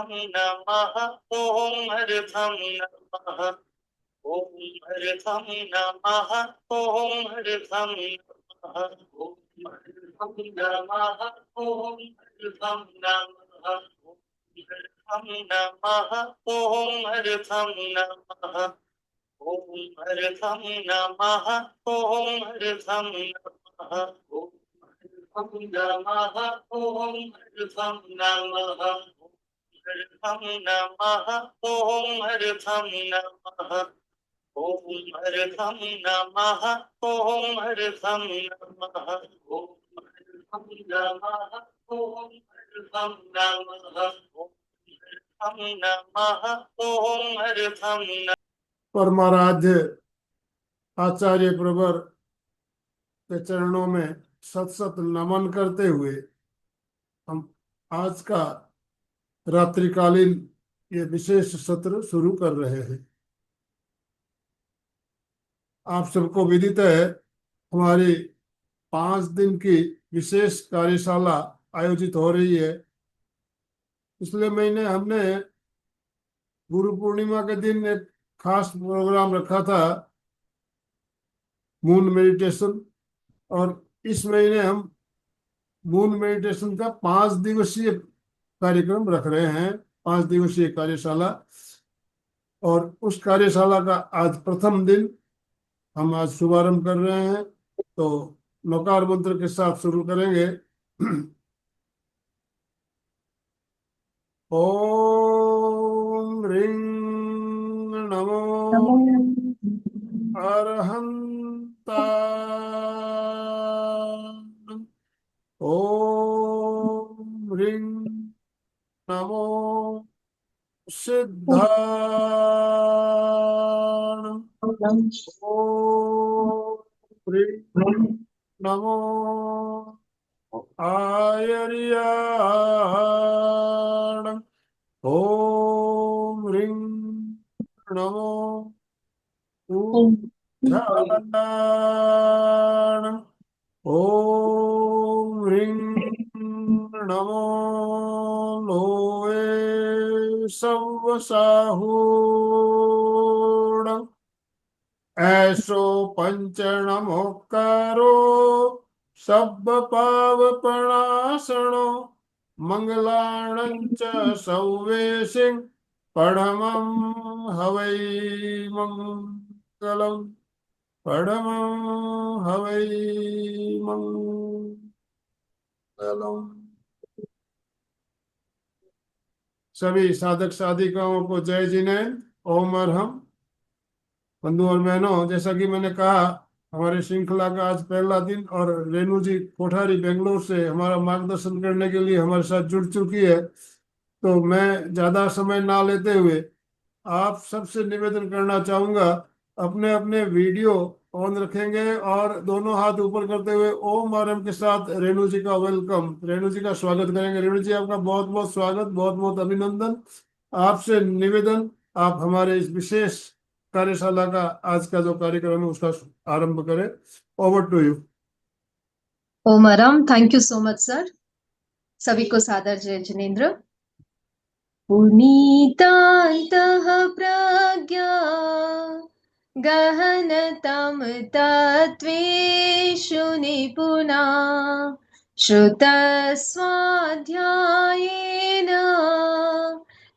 अर्थम नमः ओम अर्थम नमः ओम अर्थम नमः ओम अर्थम नमः ओम अर्थम नमः ओम अर्थम नमः ओम नमः ओम अर्थम नमः ओम अर्थम नमः ओम अर्थम नमः ओम नमः ओम अर्थम नमः अर्थम नमः ओम अर्थम नमः ओम अर्थम नमः ओम अर्थम नमः ओम अर्थम नमः ओम अर्थम नमः ओम नमः ओम अर्थम नमः। परमाराध्य आचार्य प्रवर के चरणों में सत सत नमन करते हुए हम आज का रात्रिकालीन ये विशेष सत्र शुरू कर रहे हैं। आप सबको विदित है, हमारी 5 दिन की विशेष कार्यशाला आयोजित हो रही है। पिछले महीने हमने गुरु पूर्णिमा के दिन एक खास प्रोग्राम रखा था, मून मेडिटेशन, और इस महीने हम मून मेडिटेशन का 5 दिवसीय कार्यक्रम रख रहे हैं, 5 दिवसीय कार्यशाला। और उस कार्यशाला का आज प्रथम दिन हम आज शुभारंभ कर रहे हैं। तो नौकार मंत्र के साथ शुरू करेंगे। ओम ह्रीं नमो अरहंताय। ओम ह्रीं नमो सिद्धाय। ओम ह्रीं नमो आयर्याण। ओम ह्रीं नमो ऊर्ध्वाण। ओम ह्रीं नमो लोये सव्वसाहूण। ऐसो पंचनमोकारो सब पावपणासनो मंगलाणंच सौवेशिं पढ़मं हवै मंगलम् पढ़मं हवै मंगलम्। सभी साधक साधिकाओं को जय जिनेन्द्र। ओम अरहम। बंधु और बहनों, जैसा कि मैंने कहा, हमारी श्रृंखला का आज पहला दिन और रेणु जी कोठारी बेंगलोर से हमारा मार्गदर्शन करने के लिए हमारे साथ जुड़ चुकी है। तो मैं ज्यादा समय ना लेते हुए आप सबसे निवेदन करना चाहूंगा, अपने अपने वीडियो ऑन रखेंगे और दोनों हाथ ऊपर करते हुए ओम आरएम के साथ रेणु जी का वेलकम, रेणु जी का स्वागत करेंगे। रेणु जी, आपका बहुत बहुत स्वागत, बहुत बहुत अभिनंदन। आपसे निवेदन, आप हमारे इस विशेष कार्यशाला का आज का जो कार्यक्रम है उसका आरंभ करें। Over to you. Om Arham. Thank you so much sir. सभी को सादर जय जिनेन्द्र। पुनीतान्तः प्रज्ञा गहनतम तत्त्वेषु निपुणा श्रुतस्वाध्यायेन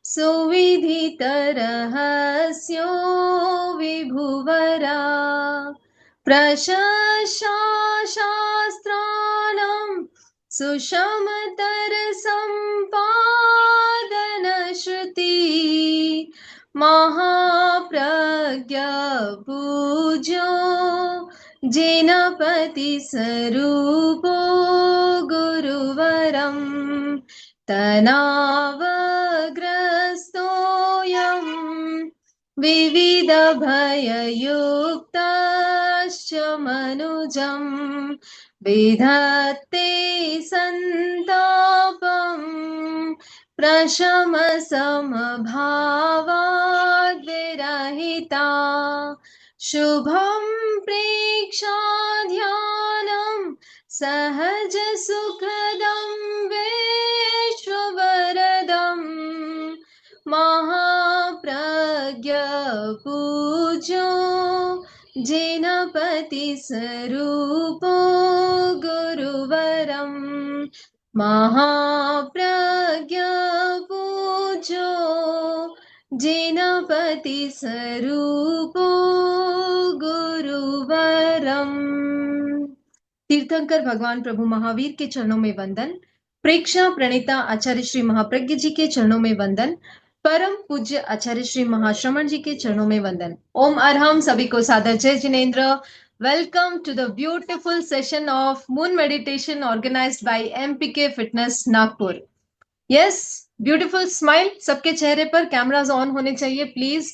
सुविदितरहस्यो विभुवरा प्रशस्ताशास्त्राणां सुषमतर सम्पादन श्रुति महाप्रज्ञा पूज्यो जिनपति स्वरूपो गुरुवरं तनावग्रस्तोऽयं विविध भययुक्तश्च मनुजं विधत्ते संतापं प्रशमसमभावाद्विरहिता शुभं प्रेक्षाध्यानं सहज सुखदं विश्ववरदं पूजो जेनपति स्वरूपो गुरुवरम महाप्रज्ञा पूजो जेनपति स्वरूपो गुरुवरम। तीर्थंकर भगवान प्रभु महावीर के चरणों में वंदन। प्रेक्षा प्रणीता आचार्य श्री महाप्रज्ञ जी के चरणों में वंदन। परम पूज्य आचार्य श्री महाश्रमण जी के चरणों में वंदन। ओम अरहम। सभी को सादर जय जिनेन्द्र। Welcome to the beautiful session of moon meditation organised by MPK fitness Nagpur. Yes, beautiful smile सबके चेहरे पर। कैमराज ऑन होने चाहिए please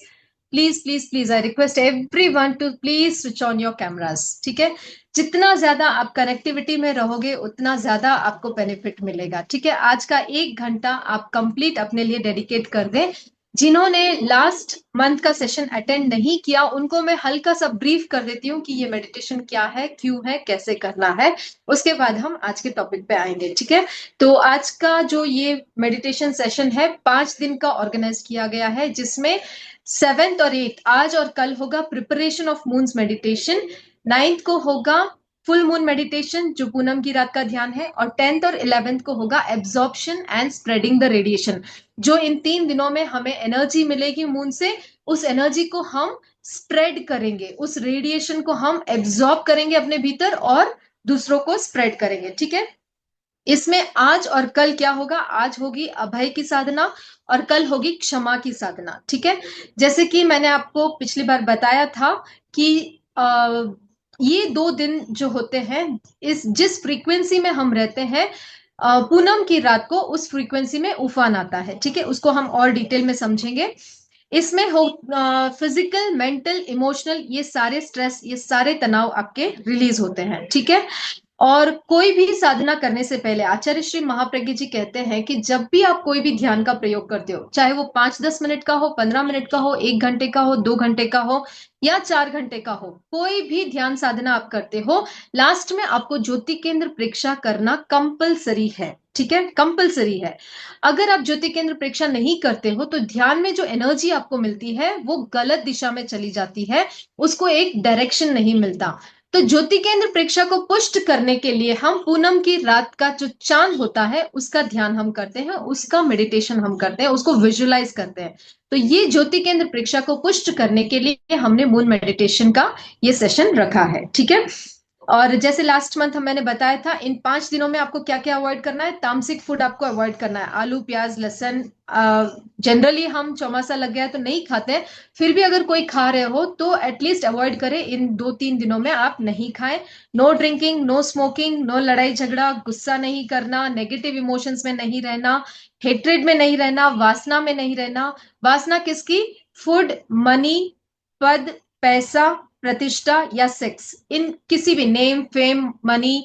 please please please. I request everyone to please switch on your cameras. ठीक है, जितना ज्यादा आप कनेक्टिविटी में रहोगे उतना ज्यादा आपको बेनिफिट मिलेगा। ठीक है, आज का 1 घंटा आप कंप्लीट अपने लिए डेडिकेट कर दें। जिन्होंने लास्ट मंथ का सेशन अटेंड नहीं किया उनको मैं हल्का सा ब्रीफ कर देती हूँ कि ये मेडिटेशन क्या है, क्यों है, कैसे करना है। उसके बाद हम आज के टॉपिक पे आएंगे। ठीक है, तो आज का जो ये मेडिटेशन सेशन है 5 दिन का ऑर्गेनाइज किया गया है, जिसमें 7th और 8th आज और कल होगा preparation of moons meditation. 9th को होगा फुल मून मेडिटेशन जो पूनम की रात का ध्यान है, और 10th और 11th को होगा absorption and spreading the radiation. जो इन 3 दिनों में हमें एनर्जी मिलेगी मून से, उस एनर्जी को हम स्प्रेड करेंगे, उस रेडिएशन को हम एब्जॉर्ब करेंगे अपने भीतर और दूसरों को स्प्रेड करेंगे। ठीक है, इसमें आज और कल क्या होगा? आज होगी अभय की साधना और कल होगी क्षमा की साधना। ठीक है, जैसे कि मैंने आपको पिछली बार बताया था कि ये 2 दिन जो होते हैं, जिस फ्रीक्वेंसी में हम रहते हैं पूनम की रात को, उस फ्रीक्वेंसी में उफान आता है। ठीक है, उसको हम और डिटेल में समझेंगे। इसमें हो फिजिकल, मेंटल, इमोशनल, ये सारे स्ट्रेस, ये सारे तनाव आपके रिलीज होते हैं। ठीक है, और कोई भी साधना करने से पहले आचार्य श्री महाप्रज्ञ जी कहते हैं कि जब भी आप कोई भी ध्यान का प्रयोग करते हो, चाहे वो 5-10 मिनट का हो, 15 मिनट का हो, 1 घंटे का हो, 2 घंटे का हो या 4 घंटे का हो, कोई भी ध्यान साधना आप करते हो, लास्ट में आपको ज्योति केंद्र प्रेक्षा करना कंपलसरी है। ठीक है, कंपलसरी है। अगर आप ज्योति केंद्र प्रेक्षा नहीं करते हो तो ध्यान में जो एनर्जी आपको मिलती है वो गलत दिशा में चली जाती है, उसको एक डायरेक्शन नहीं मिलता। तो ज्योति केंद्र प्रेक्षा को पुष्ट करने के लिए हम पूनम की रात का जो चांद होता है उसका ध्यान हम करते हैं, उसका मेडिटेशन हम करते हैं, उसको विजुअलाइज करते हैं। तो ये ज्योति केंद्र प्रेक्षा को पुष्ट करने के लिए हमने मून मेडिटेशन का ये सेशन रखा है। ठीक है, और जैसे लास्ट मंथ मैंने बताया था, इन 5 दिनों में आपको क्या क्या अवॉइड करना है। तामसिक फूड आपको अवॉइड करना है, आलू, प्याज, लहसुन। जनरली हम चौमासा लग गया है तो नहीं खाते हैं, फिर भी अगर कोई खा रहे हो तो एटलीस्ट अवॉइड करें। इन 2-3 दिनों में आप नहीं खाएं। No drinking, no smoking, no लड़ाई झगड़ा, गुस्सा नहीं करना, नेगेटिव इमोशंस में नहीं रहना, हेट्रेड में नहीं रहना, वासना में नहीं रहना। वासना किसकी? फूड, मनी, पद, पैसा, प्रतिष्ठा या सेक्स, इन किसी भी नेम, फेम, मनी,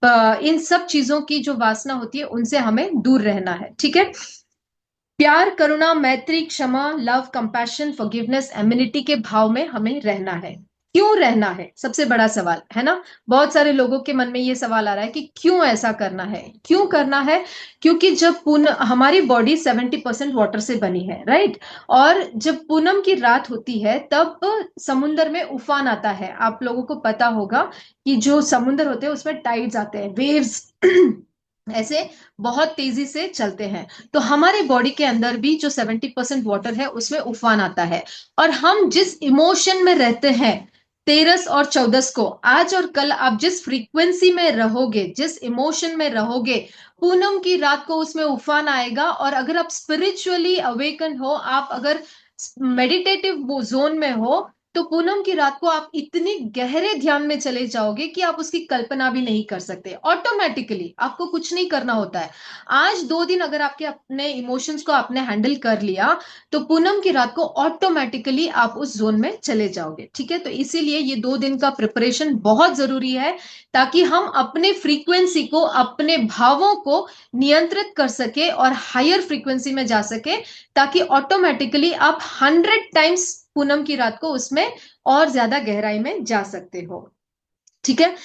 इन सब चीजों की जो वासना होती है उनसे हमें दूर रहना है। ठीक है, प्यार, करुणा, मैत्री, क्षमा, लव, कंपैशन, फॉरगिवनेस, एमिनिटी के भाव में हमें रहना है। क्यों रहना है? सबसे बड़ा सवाल है ना। बहुत सारे लोगों के मन में ये सवाल आ रहा है कि क्यों ऐसा करना है, क्यों करना है? क्योंकि जब हमारी बॉडी 70% वाटर से बनी है, राइट? और जब पूनम की रात होती है तब समुन्द्र में उफान आता है। आप लोगों को पता होगा कि जो समुद्र होते हैं उसमें टाइड्स आते हैं, वेव्स ऐसे बहुत तेजी से चलते हैं। तो हमारे बॉडी के अंदर भी जो 70% वाटर है उसमें उफान आता है। और हम जिस इमोशन में रहते हैं 13 और 14 को, आज और कल आप जिस फ्रीक्वेंसी में रहोगे, जिस इमोशन में रहोगे, पूनम की रात को उसमें उफान आएगा। और अगर आप स्पिरिचुअली अवेकन हो, आप अगर मेडिटेटिव जोन में हो, तो पूनम की रात को आप इतनी गहरे ध्यान में चले जाओगे कि आप उसकी कल्पना भी नहीं कर सकते। ऑटोमेटिकली आपको कुछ नहीं करना होता है। आज 2 दिन अगर आपके अपने इमोशंस को आपने हैंडल कर लिया तो पूनम की रात को ऑटोमेटिकली आप उस जोन में चले जाओगे। ठीक है, तो इसीलिए ये 2 दिन का प्रिपरेशन बहुत जरूरी है, ताकि हम अपने फ्रीक्वेंसी को, अपने भावों को नियंत्रित कर सके और हायर फ्रीक्वेंसी में जा सके, ताकि ऑटोमेटिकली आप 100 टाइम्स पूनम की रात को उसमें और ज्यादा गहराई में जा सकते हो। ठीक है,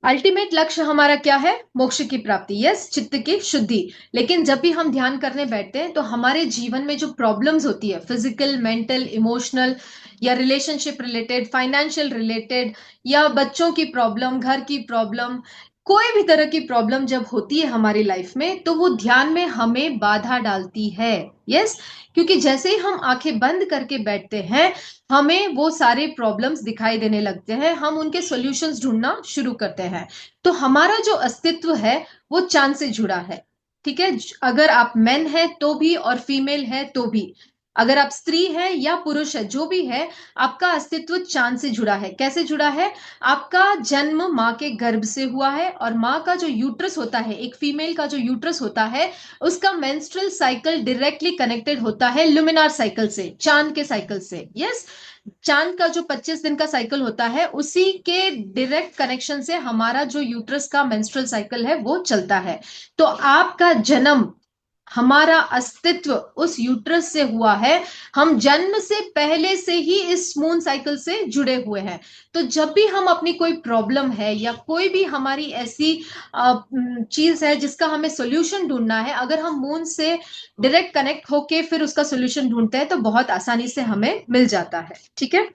अल्टीमेट लक्ष्य हमारा क्या है? मोक्ष की प्राप्ति, यस, चित्त की शुद्धि। लेकिन जब भी हम ध्यान करने बैठते हैं तो हमारे जीवन में जो प्रॉब्लम्स होती है, फिजिकल, मेंटल, इमोशनल, या रिलेशनशिप रिलेटेड, फाइनेंशियल रिलेटेड, या बच्चों की प्रॉब्लम, घर की प्रॉब्लम, कोई भी तरह की प्रॉब्लम जब होती है हमारी लाइफ में, तो वो ध्यान में हमें बाधा डालती है। यस, क्योंकि जैसे ही हम आंखें बंद करके बैठते हैं, हमें वो सारे प्रॉब्लम्स दिखाई देने लगते हैं, हम उनके सॉल्यूशंस ढूंढना शुरू करते हैं। तो हमारा जो अस्तित्व है वो चांद से जुड़ा है। ठीक है, अगर आप मैन है तो भी और फीमेल है तो भी, अगर आप स्त्री है या पुरुष है, जो भी है, आपका अस्तित्व चांद से जुड़ा है। कैसे जुड़ा है? आपका जन्म माँ के गर्भ से हुआ है, और माँ का जो यूट्रस होता है, एक फीमेल का जो यूट्रस होता है, उसका मेंस्ट्रुअल साइकिल डायरेक्टली कनेक्टेड होता है लुमिनार साइकिल से, चांद के साइकिल से। यस, चांद का जो 25 दिन का साइकिल होता है, उसी के डायरेक्ट कनेक्शन से हमारा जो यूट्रस का मेंस्ट्रुअल साइकिल है वो चलता है। तो आपका जन्म, हमारा अस्तित्व उस यूट्रस से हुआ है। हम जन्म से पहले से ही इस मून साइकिल से जुड़े हुए हैं। तो जब भी हम अपनी कोई प्रॉब्लम है या कोई भी हमारी ऐसी चीज है जिसका हमें सॉल्यूशन ढूंढना है, अगर हम मून से डायरेक्ट कनेक्ट होके फिर उसका सॉल्यूशन ढूंढते हैं तो बहुत आसानी से हमें मिल जाता है। ठीक है,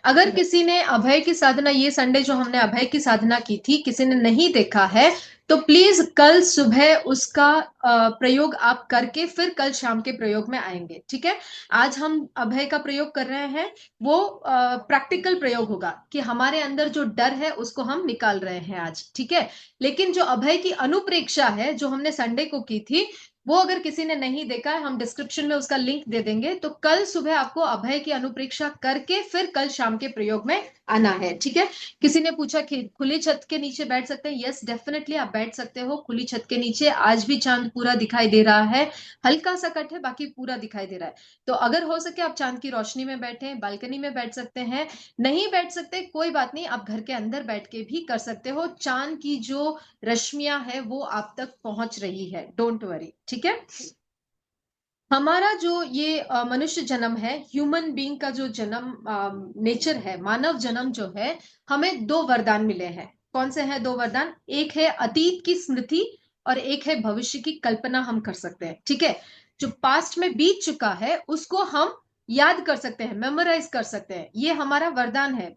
अगर किसी ने अभय की साधना, ये संडे जो हमने अभय की साधना की थी, किसी ने नहीं देखा है, तो प्लीज कल सुबह उसका प्रयोग आप करके फिर कल शाम के प्रयोग में आएंगे। ठीक है, आज हम अभय का प्रयोग कर रहे हैं, वो प्रैक्टिकल प्रयोग होगा कि हमारे अंदर जो डर है उसको हम निकाल रहे हैं आज। ठीक है, लेकिन जो अभय की अनुप्रेक्षा है जो हमने संडे को की थी, वो अगर किसी ने नहीं देखा है, हम डिस्क्रिप्शन में उसका लिंक दे देंगे। तो कल सुबह आपको अभय की अनुप्रेक्षा करके फिर कल शाम के प्रयोग में आना है। ठीक है, किसी ने पूछा कि खुली छत के नीचे बैठ सकते हैं? यस, डेफिनेटली आप बैठ सकते हो खुली छत के नीचे। आज भी चांद पूरा दिखाई दे रहा है, हल्का सा कट है, बाकी पूरा दिखाई दे रहा है। तो अगर हो सके आप चांद की रोशनी में बैठे, बालकनी में बैठ सकते हैं। नहीं बैठ सकते कोई बात नहीं, आप घर के अंदर बैठ के भी कर सकते हो। चांद की जो रश्मियां है वो आप तक पहुंच रही है, डोंट वरी। ठीक है, हमारा जो ये मनुष्य जन्म है, ह्यूमन बीइंग का जो जन्म नेचर है, मानव जन्म जो है, हमें दो वरदान मिले हैं। कौन से हैं दो वरदान? एक है अतीत की स्मृति और एक है भविष्य की कल्पना हम कर सकते हैं। ठीक है, जो पास्ट में बीत चुका है उसको हम याद कर सकते हैं, मेमोराइज कर सकते हैं, ये हमारा वरदान है।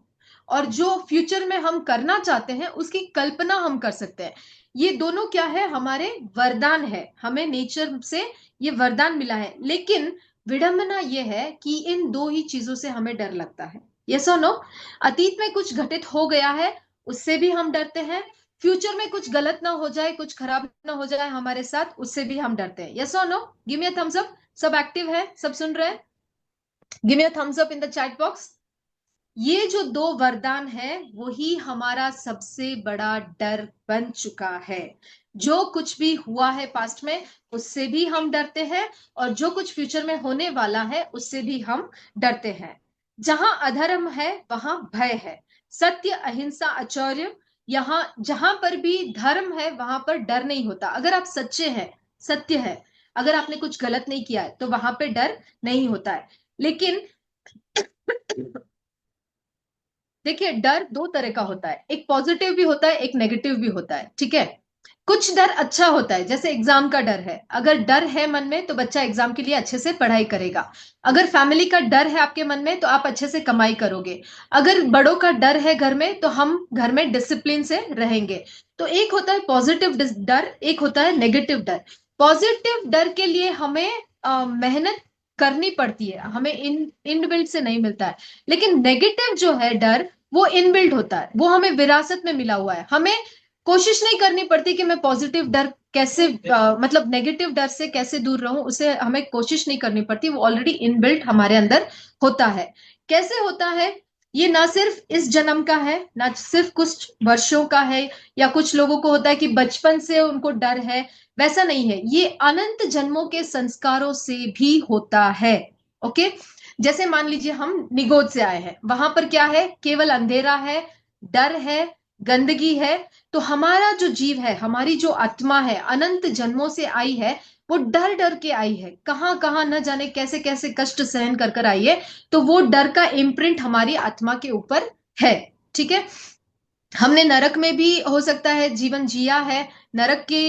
और जो फ्यूचर में हम करना चाहते हैं उसकी कल्पना हम कर सकते हैं। ये दोनों क्या है? हमारे वरदान है, हमें नेचर से ये वरदान मिला है। लेकिन विडंबना ये है कि इन दो ही चीजों से हमें डर लगता है। यस और नो? अतीत में कुछ घटित हो गया है, उससे भी हम डरते हैं। फ्यूचर में कुछ गलत ना हो जाए, कुछ खराब ना हो जाए हमारे साथ, उससे भी हम डरते हैं। यस और no? Give me a thumbs up. सब एक्टिव है, सब सुन रहे हैं? Give me a thumbs up in the chat box. ये जो दो वरदान है वही हमारा सबसे बड़ा डर बन चुका है। जो कुछ भी हुआ है पास्ट में उससे भी हम डरते हैं, और जो कुछ फ्यूचर में होने वाला है उससे भी हम डरते हैं। जहां अधर्म है वहां भय है, सत्य, अहिंसा, आचर्य, यहाँ जहां पर भी धर्म है वहां पर डर नहीं होता। अगर आप सच्चे हैं, सत्य है, अगर आपने कुछ गलत नहीं किया है तो वहां पे डर नहीं होता है। लेकिन देखिए, डर दो तरह का होता है, एक पॉजिटिव भी होता है, एक नेगेटिव भी होता है। ठीक है, कुछ डर अच्छा होता है, जैसे एग्जाम का डर है। अगर डर है मन में तो बच्चा एग्जाम के लिए अच्छे से पढ़ाई करेगा। अगर फैमिली का डर है आपके मन में तो आप अच्छे से कमाई करोगे। अगर बड़ों का डर है घर में तो हम घर में डिसिप्लिन से रहेंगे। तो एक होता है पॉजिटिव डर, एक होता है नेगेटिव डर। पॉजिटिव डर के लिए हमें मेहनत करनी पड़ती है, हमें इनबिल्ट से नहीं मिलता है। लेकिन नेगेटिव जो है डर, वो इनबिल्ट होता है, वो हमें विरासत में मिला हुआ है। हमें कोशिश नहीं करनी पड़ती कि मैं पॉजिटिव डर कैसे मतलब नेगेटिव डर से कैसे दूर रहूं, उसे हमें कोशिश नहीं करनी पड़ती, वो ऑलरेडी इनबिल्ट हमारे अंदर होता है। कैसे होता है? ये ना सिर्फ इस जन्म का है, ना सिर्फ कुछ वर्षों का है, या कुछ लोगों को होता है कि बचपन से उनको डर है, वैसा नहीं है। ये अनंत जन्मों के संस्कारों से भी होता है। ओके, जैसे मान लीजिए हम निगोद से आए हैं, वहां पर क्या है? केवल अंधेरा है, डर है, गंदगी है। तो हमारा जो जीव है, हमारी जो आत्मा है, अनंत जन्मों से आई है, वो डर डर के आई है, कहां कहां न जाने कैसे कैसे कष्ट सहन कर कर आई है। तो वो डर का इम्प्रिंट हमारी आत्मा के ऊपर है। ठीक है, हमने नरक में भी हो सकता है जीवन जिया है, नरक के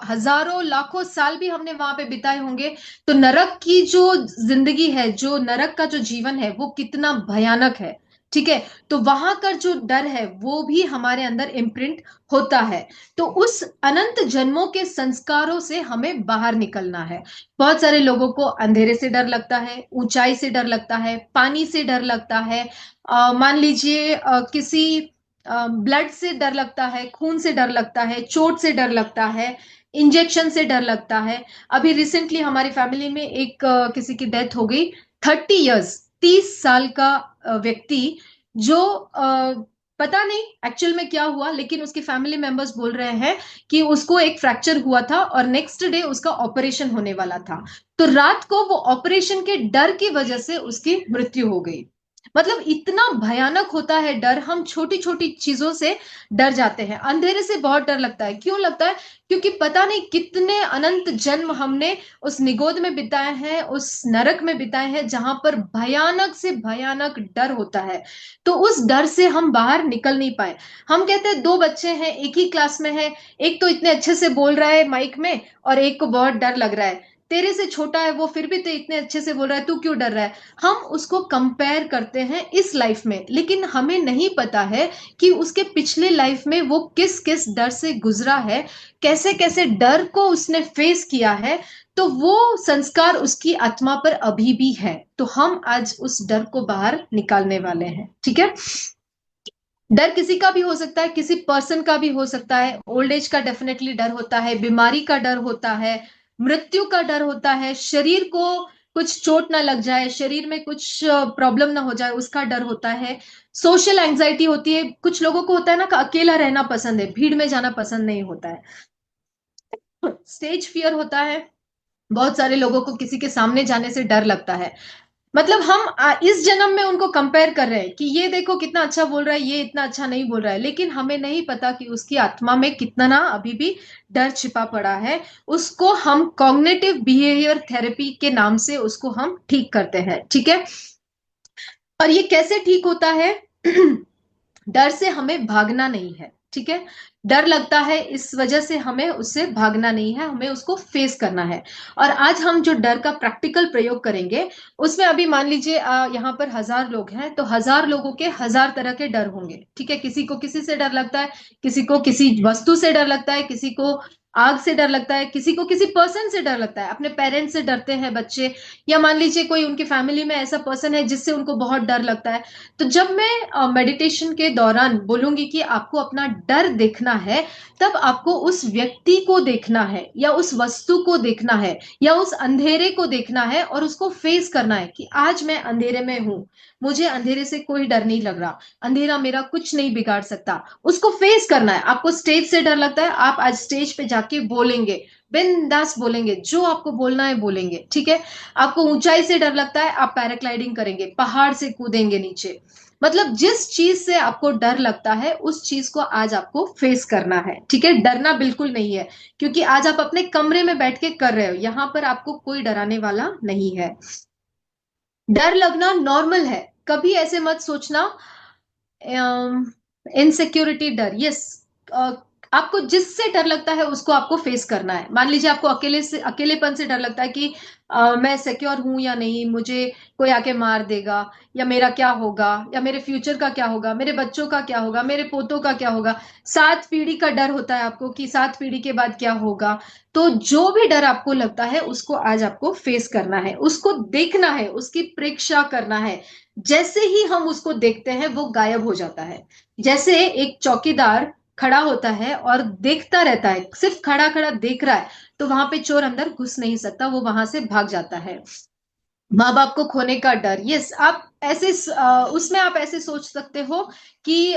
हजारों लाखों साल भी हमने वहां पे बिताए होंगे। तो नरक की जो जिंदगी है, जो नरक का जो जीवन है, वो कितना भयानक है। ठीक है, तो वहां का जो डर है वो भी हमारे अंदर इम्प्रिंट होता है। तो उस अनंत जन्मों के संस्कारों से हमें बाहर निकलना है। बहुत सारे लोगों को अंधेरे से डर लगता है, ऊंचाई से डर लगता है, पानी से डर लगता है, मान लीजिए किसी ब्लड से डर लगता है, खून से डर लगता है, चोट से डर लगता है, इंजेक्शन से डर लगता है। अभी रिसेंटली हमारी फैमिली में एक किसी की डेथ हो गई, 30 इयर्स, 30 साल का व्यक्ति, जो पता नहीं एक्चुअल में क्या हुआ, लेकिन उसके फैमिली मेंबर्स बोल रहे हैं कि उसको एक फ्रैक्चर हुआ था और नेक्स्ट डे उसका ऑपरेशन होने वाला था। तो रात को वो ऑपरेशन के डर की वजह से उसकी मृत्यु हो गई। मतलब इतना भयानक होता है डर, हम छोटी छोटी चीजों से डर जाते हैं। अंधेरे से बहुत डर लगता है, क्यों लगता है? क्योंकि पता नहीं कितने अनंत जन्म हमने उस निगोद में बिताए हैं, उस नरक में बिताए हैं, जहां पर भयानक से भयानक डर होता है। तो उस डर से हम बाहर निकल नहीं पाए। हम कहते हैं दो बच्चे हैं, एक ही क्लास में है, एक तो इतने अच्छे से बोल रहा है माइक में और एक को बहुत डर लग रहा है। तेरे से छोटा है वो, फिर भी तो इतने अच्छे से बोल रहा है, तू क्यों डर रहा है? हम उसको कंपेयर करते हैं इस लाइफ में, लेकिन हमें नहीं पता है कि उसके पिछले लाइफ में वो किस किस डर से गुजरा है, कैसे कैसे डर को उसने फेस किया है। तो वो संस्कार उसकी आत्मा पर अभी भी है। तो हम आज उस डर को बाहर निकालने वाले हैं। ठीक है, डर किसी का भी हो सकता है, किसी पर्सन का भी हो सकता है। ओल्ड एज का डेफिनेटली डर होता है, बीमारी का डर होता है, मृत्यु का डर होता है, शरीर को कुछ चोट ना लग जाए, शरीर में कुछ प्रॉब्लम ना हो जाए, उसका डर होता है। सोशल एंजाइटी होती है, कुछ लोगों को होता है ना कि अकेला रहना पसंद है, भीड़ में जाना पसंद नहीं होता है। स्टेज फियर होता है, बहुत सारे लोगों को किसी के सामने जाने से डर लगता है। मतलब हम इस जन्म में उनको कंपेयर कर रहे हैं कि ये देखो कितना अच्छा बोल रहा है, ये इतना अच्छा नहीं बोल रहा है, लेकिन हमें नहीं पता कि उसकी आत्मा में कितना ना अभी भी डर छिपा पड़ा है। उसको हम कॉग्निटिव बिहेवियर थेरेपी के नाम से उसको हम ठीक करते हैं। ठीक है, और ये कैसे ठीक होता है? डर से हमें भागना नहीं है। ठीक है, डर लगता है इस वजह से हमें उससे भागना नहीं है, हमें उसको फेस करना है। और आज हम जो डर का प्रैक्टिकल प्रयोग करेंगे, उसमें अभी मान लीजिए यहाँ पर 1000 लोग हैं, तो 1000 लोगों के 1000 तरह के डर होंगे। ठीक है, किसी को किसी से डर लगता है, किसी को किसी वस्तु से डर लगता है, किसी को आग से डर लगता है, किसी को किसी पर्सन से डर लगता है, अपने पेरेंट्स से डरते हैं बच्चे, या मान लीजिए कोई उनकी फैमिली में ऐसा पर्सन है जिससे उनको बहुत डर लगता है। तो जब मैं मेडिटेशन के दौरान बोलूंगी कि आपको अपना डर देखना है, तब आपको उस व्यक्ति को देखना है, या उस वस्तु को देखना है, या उस अंधेरे को देखना है, और उसको फेस करना है कि आज मैं अंधेरे में हूं, मुझे अंधेरे से कोई डर नहीं लग रहा, अंधेरा मेरा कुछ नहीं बिगाड़ सकता। उसको फेस करना है। आपको स्टेज से डर लगता है, आप आज स्टेज पे जाके बोलेंगे, बिंदास बोलेंगे, जो आपको बोलना है बोलेंगे। ठीक है, आपको ऊंचाई से डर लगता है, आप पैराग्लाइडिंग करेंगे, पहाड़ से कूदेंगे नीचे। मतलब जिस चीज से आपको डर लगता है उस चीज को आज आपको फेस करना है। ठीक है, डरना बिल्कुल नहीं है, क्योंकि आज आप अपने कमरे में बैठ के कर रहे हो, यहां पर आपको कोई डराने वाला नहीं है। डर लगना नॉर्मल है, कभी ऐसे मत सोचना। इनसिक्योरिटी डर, यस, आपको जिससे डर लगता है उसको आपको फेस करना है। मान लीजिए आपको अकेलेपन से डर लगता है कि मैं सिक्योर हूं या नहीं, मुझे कोई आके मार देगा, या मेरा क्या होगा, या मेरे फ्यूचर का क्या होगा, मेरे बच्चों का क्या होगा, मेरे पोतों का क्या होगा। 7 पीढ़ी का डर होता है आपको कि 7 पीढ़ी के बाद क्या होगा। तो जो भी डर आपको लगता है उसको आज आपको फेस करना है, उसको देखना है, उसकी परीक्षा करना है। जैसे ही हम उसको देखते हैं वो गायब हो जाता है। जैसे एक चौकीदार खड़ा होता है और देखता रहता है, सिर्फ खड़ा खड़ा देख रहा है, तो वहां पे चोर अंदर घुस नहीं सकता, वो वहां से भाग जाता है। माँ बाप को खोने का डर, यस, आप ऐसे उसमें आप ऐसे सोच सकते हो कि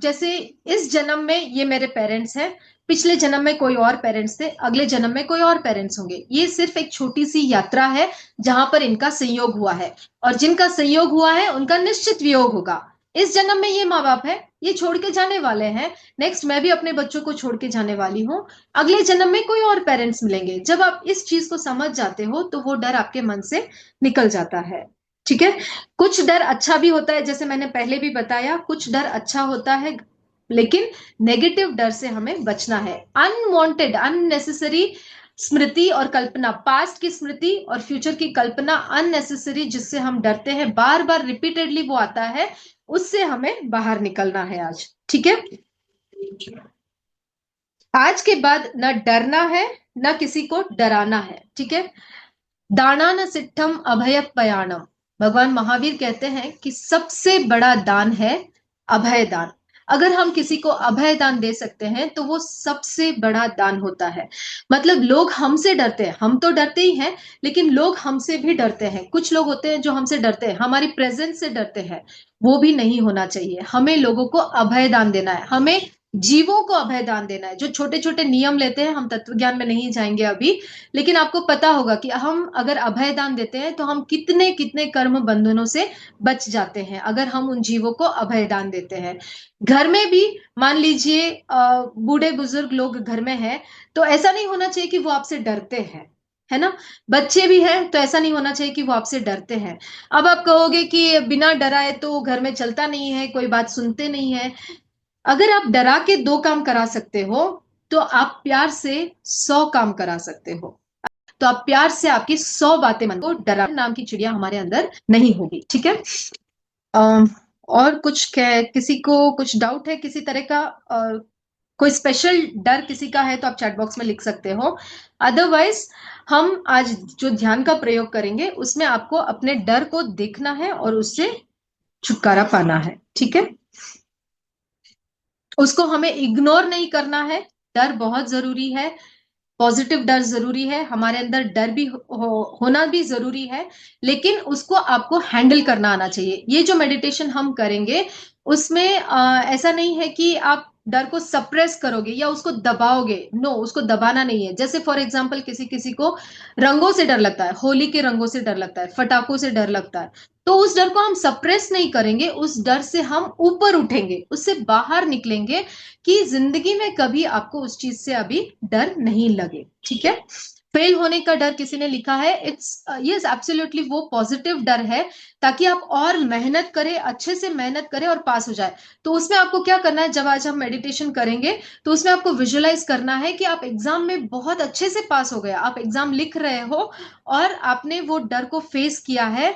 जैसे इस जन्म में ये मेरे पेरेंट्स हैं, पिछले जन्म में कोई और पेरेंट्स थे, अगले जन्म में कोई और पेरेंट्स होंगे। ये सिर्फ एक छोटी सी यात्रा है जहां पर इनका संयोग हुआ है, और जिनका संयोग हुआ है उनका निश्चित वियोग होगा। इस जन्म में ये माँ बाप है, ये छोड़ के जाने वाले हैं, नेक्स्ट मैं भी अपने बच्चों को छोड़ के जाने वाली हूँ, अगले जन्म में कोई और पेरेंट्स मिलेंगे। जब आप इस चीज को समझ जाते हो तो वो डर आपके मन से निकल जाता है। ठीक है। कुछ डर अच्छा भी होता है, जैसे मैंने पहले भी बताया, कुछ डर अच्छा होता है, लेकिन नेगेटिव डर से हमें बचना है। अनवांटेड, अननेसेसरी स्मृति और कल्पना, पास्ट की स्मृति और फ्यूचर की कल्पना, अननेसेसरी, जिससे हम डरते हैं, बार बार रिपीटेडली वो आता है, उससे हमें बाहर निकलना है आज। ठीक है। आज के बाद न डरना है, न किसी को डराना है। ठीक है। दानान सिद्धम अभय पयाणम, भगवान महावीर कहते हैं कि सबसे बड़ा दान है अभय दान। अगर हम किसी को अभय दान दे सकते हैं तो वो सबसे बड़ा दान होता है। मतलब लोग हमसे डरते हैं, हम तो डरते ही हैं, लेकिन लोग हमसे भी डरते हैं। कुछ लोग होते हैं जो हमसे डरते हैं, हमारी प्रेजेंस से डरते हैं। वो भी नहीं होना चाहिए। हमें लोगों को अभय दान देना है, हमें जीवों को अभय दान देना है। जो छोटे छोटे नियम लेते हैं, हम तत्व ज्ञान में नहीं जाएंगे अभी, लेकिन आपको पता होगा कि हम अगर अभय दान देते हैं तो हम कितने कितने कर्म बंधनों से बच जाते हैं, अगर हम उन जीवों को अभय दान देते हैं। घर में भी मान लीजिए बूढ़े बुजुर्ग लोग घर में हैं, तो ऐसा नहीं होना चाहिए कि वो आपसे डरते हैं, है ना। बच्चे भी हैं तो ऐसा नहीं होना चाहिए कि वो आपसे डरते हैं। अब आप कहोगे कि बिना डराए तो घर में चलता नहीं है, कोई बात सुनते नहीं है। अगर आप डरा के 2 काम करा सकते हो, तो आप प्यार से 100 काम करा सकते हो। तो आप प्यार से आपकी 100 बातें मन को, डरा नाम की चिड़िया हमारे अंदर नहीं होगी। ठीक है। और कुछ किसी को कुछ डाउट है किसी तरह का, कोई स्पेशल डर किसी का है तो आप चैट बॉक्स में लिख सकते हो। अदरवाइज हम आज जो ध्यान का प्रयोग करेंगे उसमें आपको अपने डर को देखना है और उससे छुटकारा पाना है। ठीक है। उसको हमें इग्नोर नहीं करना है। डर बहुत जरूरी है, पॉजिटिव डर जरूरी है, हमारे अंदर डर भी होना भी जरूरी है, लेकिन उसको आपको हैंडल करना आना चाहिए। ये जो मेडिटेशन हम करेंगे उसमें ऐसा नहीं है कि आप डर को सप्रेस करोगे या उसको दबाओगे। नो, उसको दबाना नहीं है। जैसे फॉर एग्जांपल किसी किसी को रंगों से डर लगता है, होली के रंगों से डर लगता है, फटाकों से डर लगता है, तो उस डर को हम सप्रेस नहीं करेंगे, उस डर से हम ऊपर उठेंगे, उससे बाहर निकलेंगे, कि जिंदगी में कभी आपको उस चीज से अभी डर नहीं लगे। ठीक है। फेल होने का डर किसी ने लिखा है, इट्स यस एब्सोल्युटली, वो पॉजिटिव डर है, ताकि आप और मेहनत करें, अच्छे से मेहनत करें और पास हो जाए। तो उसमें आपको क्या करना है, जब आज हम मेडिटेशन करेंगे तो उसमें आपको विजुअलाइज करना है कि आप एग्जाम में बहुत अच्छे से पास हो गए, आप एग्जाम लिख रहे हो और आपने वो डर को फेस किया है।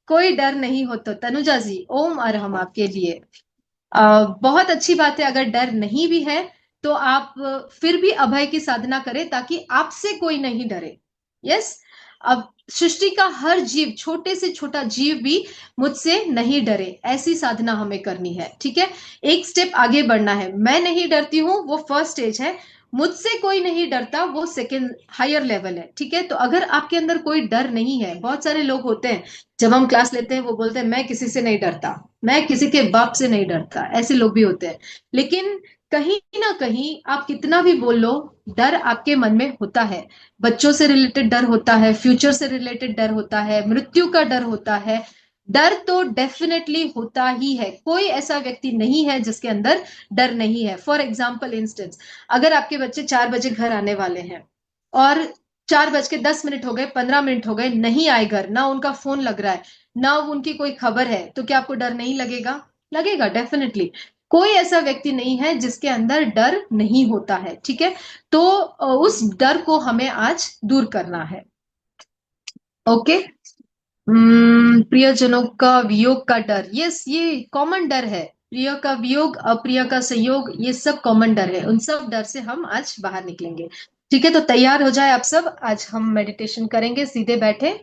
कोई डर नहीं होता। तनुजा जी, ओम अरहम आपके लिए। बहुत अच्छी बात है। अगर डर नहीं भी है तो आप फिर भी अभय की साधना करें, ताकि आपसे कोई नहीं डरे। यस। अब सृष्टि का हर जीव, छोटे से छोटा जीव भी मुझसे नहीं डरे, ऐसी साधना हमें करनी है। ठीक है। एक स्टेप आगे बढ़ना है। मैं नहीं डरती हूं, वो फर्स्ट स्टेज है। मुझसे कोई नहीं डरता, वो सेकेंड हायर लेवल है। ठीक है। तो अगर आपके अंदर कोई डर नहीं है, बहुत सारे लोग होते हैं जब हम क्लास लेते हैं वो बोलते हैं मैं किसी से नहीं डरता, मैं किसी के बाप से नहीं डरता, ऐसे लोग भी होते हैं। लेकिन कहीं ना कहीं आप कितना भी बोल लो, डर आपके मन में होता है। बच्चों से रिलेटेड डर होता है, फ्यूचर से रिलेटेड डर होता है, मृत्यु का डर होता है। डर तो डेफिनेटली होता ही है। कोई ऐसा व्यक्ति नहीं है जिसके अंदर डर नहीं है। फॉर एग्जाम्पल इंस्टेंस, अगर आपके बच्चे 4 बजे घर आने वाले हैं और 4:10 हो गए, 15 मिनट हो गए, नहीं आए घर, ना उनका फोन लग रहा है, ना उनकी कोई खबर है, तो क्या आपको डर नहीं लगेगा? लगेगा डेफिनेटली। कोई ऐसा व्यक्ति नहीं है जिसके अंदर डर नहीं होता है। ठीक है। तो उस डर को हमें आज दूर करना है। ओके। प्रियजनों का वियोग का डर, यस, ये कॉमन डर है। प्रिय का वियोग, अप्रिय का संयोग, ये सब कॉमन डर है। उन सब डर से हम आज बाहर निकलेंगे। ठीक है। तो तैयार हो जाए आप सब, आज हम मेडिटेशन करेंगे। सीधे बैठे,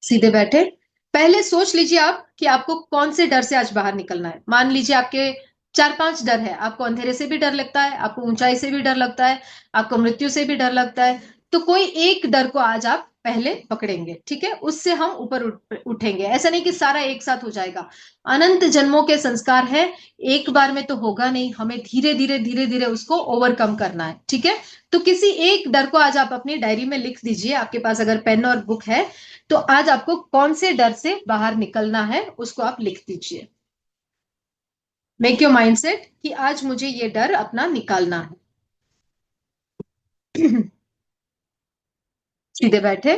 सीधे बैठे। पहले सोच लीजिए आप कि आपको कौन से डर से आज बाहर निकलना है। मान लीजिए आपके 4-5 डर है। आपको अंधेरे से भी डर लगता है, आपको ऊंचाई से भी डर लगता है, आपको मृत्यु से भी डर लगता है। तो कोई एक डर को आज आप पहले पकड़ेंगे। ठीक है। उससे हम ऊपर उठेंगे। ऐसा नहीं कि सारा एक साथ हो जाएगा। अनंत जन्मों के संस्कार है, एक बार में तो होगा नहीं, हमें धीरे धीरे धीरे धीरे उसको ओवरकम करना है। ठीक है। तो किसी एक डर को आज आप अपनी डायरी में लिख दीजिए। आपके पास अगर पेन और बुक है तो आज आपको कौन से डर से बाहर निकलना है उसको आप लिख दीजिए। मेक योर माइंडसेट कि आज मुझे ये डर अपना निकालना है। सीधे बैठे,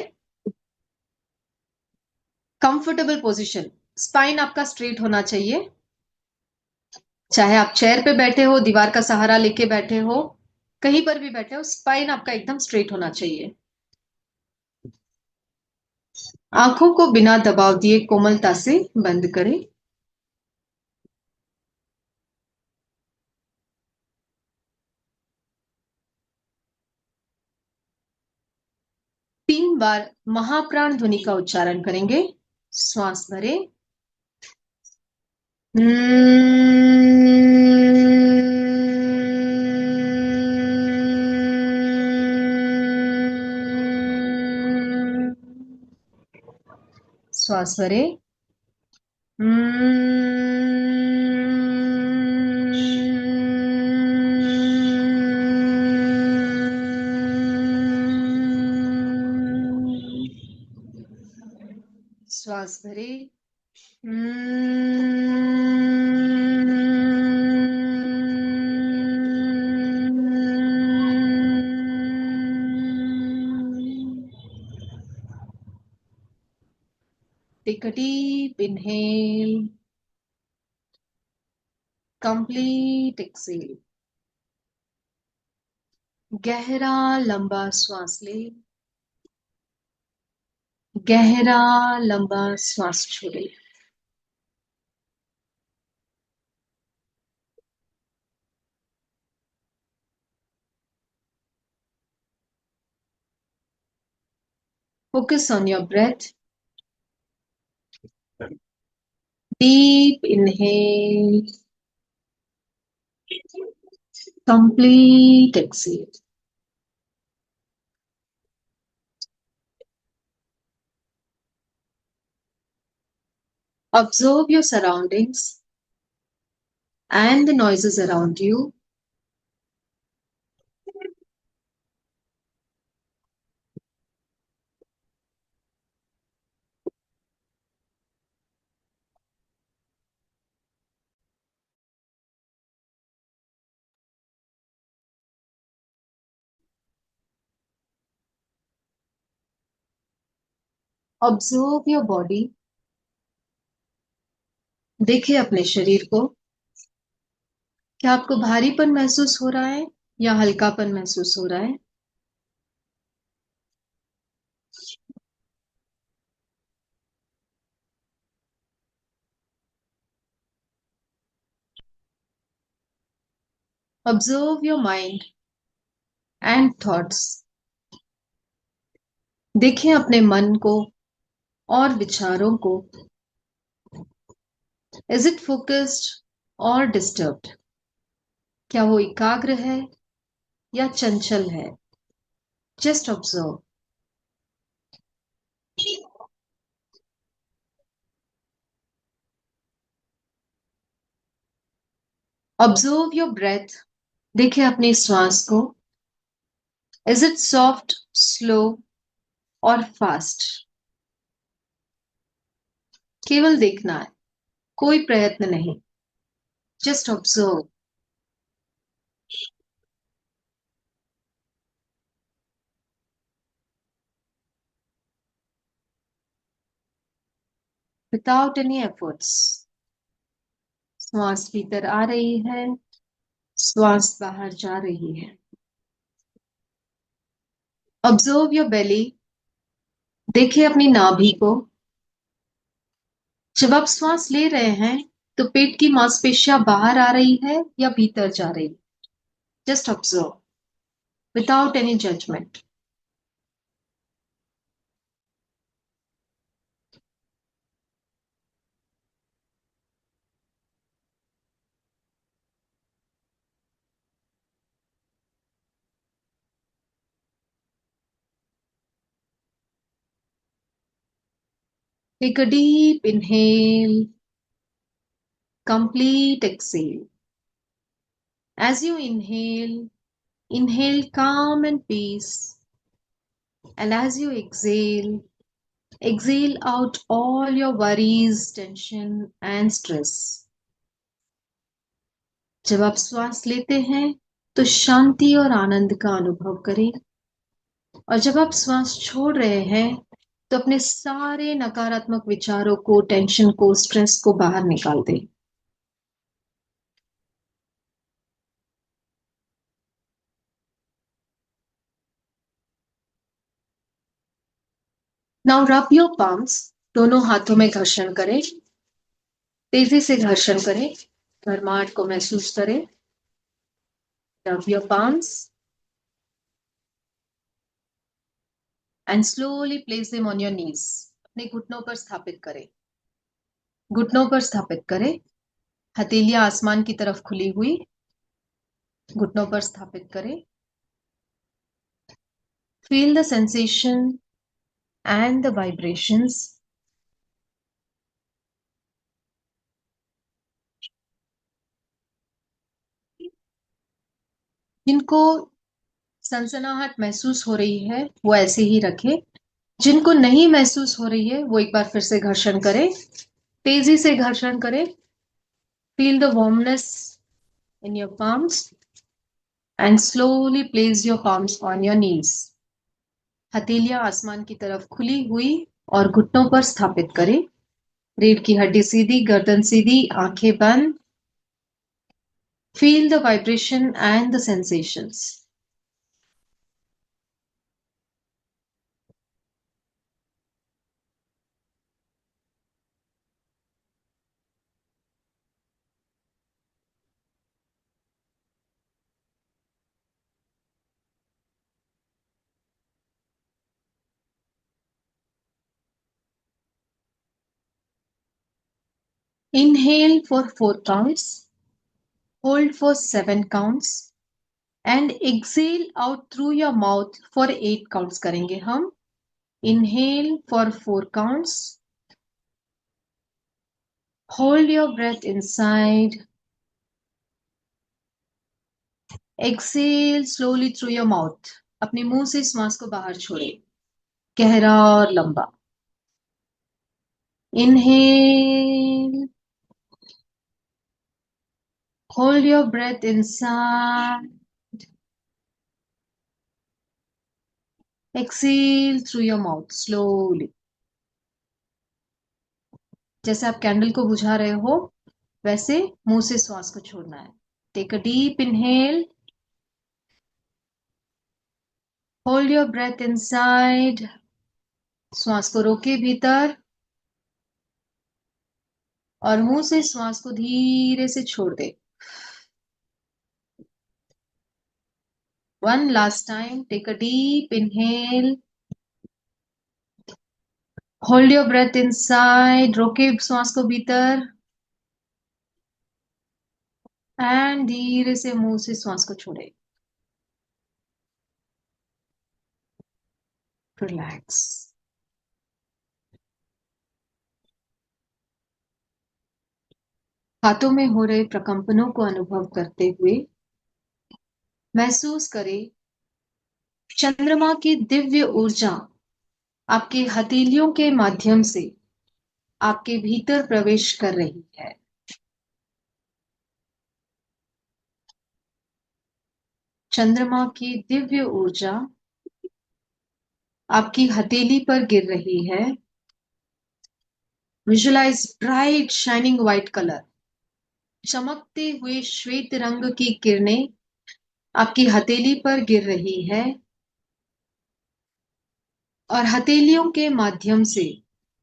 कंफर्टेबल पोजीशन, स्पाइन आपका स्ट्रेट होना चाहिए। चाहे आप चेयर पे बैठे हो, दीवार का सहारा लेके बैठे हो, कहीं पर भी बैठे हो, स्पाइन आपका एकदम स्ट्रेट होना चाहिए। आंखों को बिना दबाव दिए कोमलता से बंद करें। तीन बार महाप्राण ध्वनि का उच्चारण करेंगे। श्वास भरें। श्वास भरें। श्वास भरें। Take a deep inhale, complete exhale. गहरा लंबा श्वास ले, गहरा लंबा श्वास छोड़े। Focus on your breath. Deep inhale, complete exhale. Observe your surroundings and the noises around you. Observe your body. देखिए अपने शरीर को। क्या आपको भारीपन महसूस हो रहा है या हल्कापन महसूस हो रहा है? Observe your mind and thoughts. देखें अपने मन को और विचारों को। Is it focused or disturbed? क्या वो एकाग्र है या चंचल है? Just observe. Observe your breath. देखें अपनी श्वास को। Is it soft, slow or fast? केवल देखना है, कोई प्रयत्न नहीं। Just observe. Without any efforts. श्वास भीतर आ रही है, श्वास बाहर जा रही है। Observe your belly. देखिए अपनी नाभि को। जब आप श्वास ले रहे हैं तो पेट की मांसपेशियां बाहर आ रही है या भीतर जा रही है? Just observe without any judgment. Take a deep inhale, complete exhale. As you inhale, inhale calm and peace. And as you exhale, exhale out all your worries, tension and stress. जब आप श्वास लेते हैं तो शांति और आनंद का अनुभव करें, और जब आप श्वास छोड़ रहे हैं तो अपने सारे नकारात्मक विचारों को, टेंशन को, स्ट्रेस को बाहर निकाल दें। नाउ रब योर palms, दोनों हाथों में घर्षण करें, तेजी से घर्षण करें, भरमाट को महसूस करें। Rub your palms and slowly place them on your knees. अपने घुटनों पर स्थापित करें, घुटनों पर स्थापित करें, हथेलियां आसमान की तरफ खुली हुई, घुटनों पर स्थापित करें। Feel the sensation and the vibrations. जिनको सनसनाहट महसूस हो रही है वो ऐसे ही रखें, जिनको नहीं महसूस हो रही है वो एक बार फिर से घर्षण करें, तेजी से घर्षण करें। Feel the warmness in your palms and slowly place your palms on your knees. हथेलियां आसमान की तरफ खुली हुई और घुटनों पर स्थापित करें। रीढ़ की हड्डी सीधी, गर्दन सीधी, आंखें बंद। Feel the vibration and the sensations. Inhale for 4 counts, hold for 7 counts and exhale out through your mouth for 8 counts करेंगे हम। Inhale for 4 counts, hold your breath inside, exhale slowly through your mouth. अपने मुंह से श्वास को बाहर छोड़े, गहरा और लंबा। Inhale, hold your breath inside, exhale through your mouth slowly. जैसे आप कैंडल को बुझा रहे हो वैसे मुंह से श्वास को छोड़ना है। Take a deep inhale, hold your breath inside, श्वास को रोके भीतर और मुंह से श्वास को धीरे से छोड़ दे। One last time, take a deep inhale, hold your breath inside, रोके श्वास को भीतर एंड धीरे से मुंह से श्वास को छोड़े। रिलैक्स। हाथों में हो रहे प्रकंपनों को अनुभव करते हुए महसूस करें चंद्रमा की दिव्य ऊर्जा आपके हथेलियों के माध्यम से आपके भीतर प्रवेश कर रही है। चंद्रमा की दिव्य ऊर्जा आपकी हथेली पर गिर रही है। Visualise bright shining white colour, चमकते हुए श्वेत रंग की किरणें आपकी हथेली पर गिर रही है और हथेलियों के माध्यम से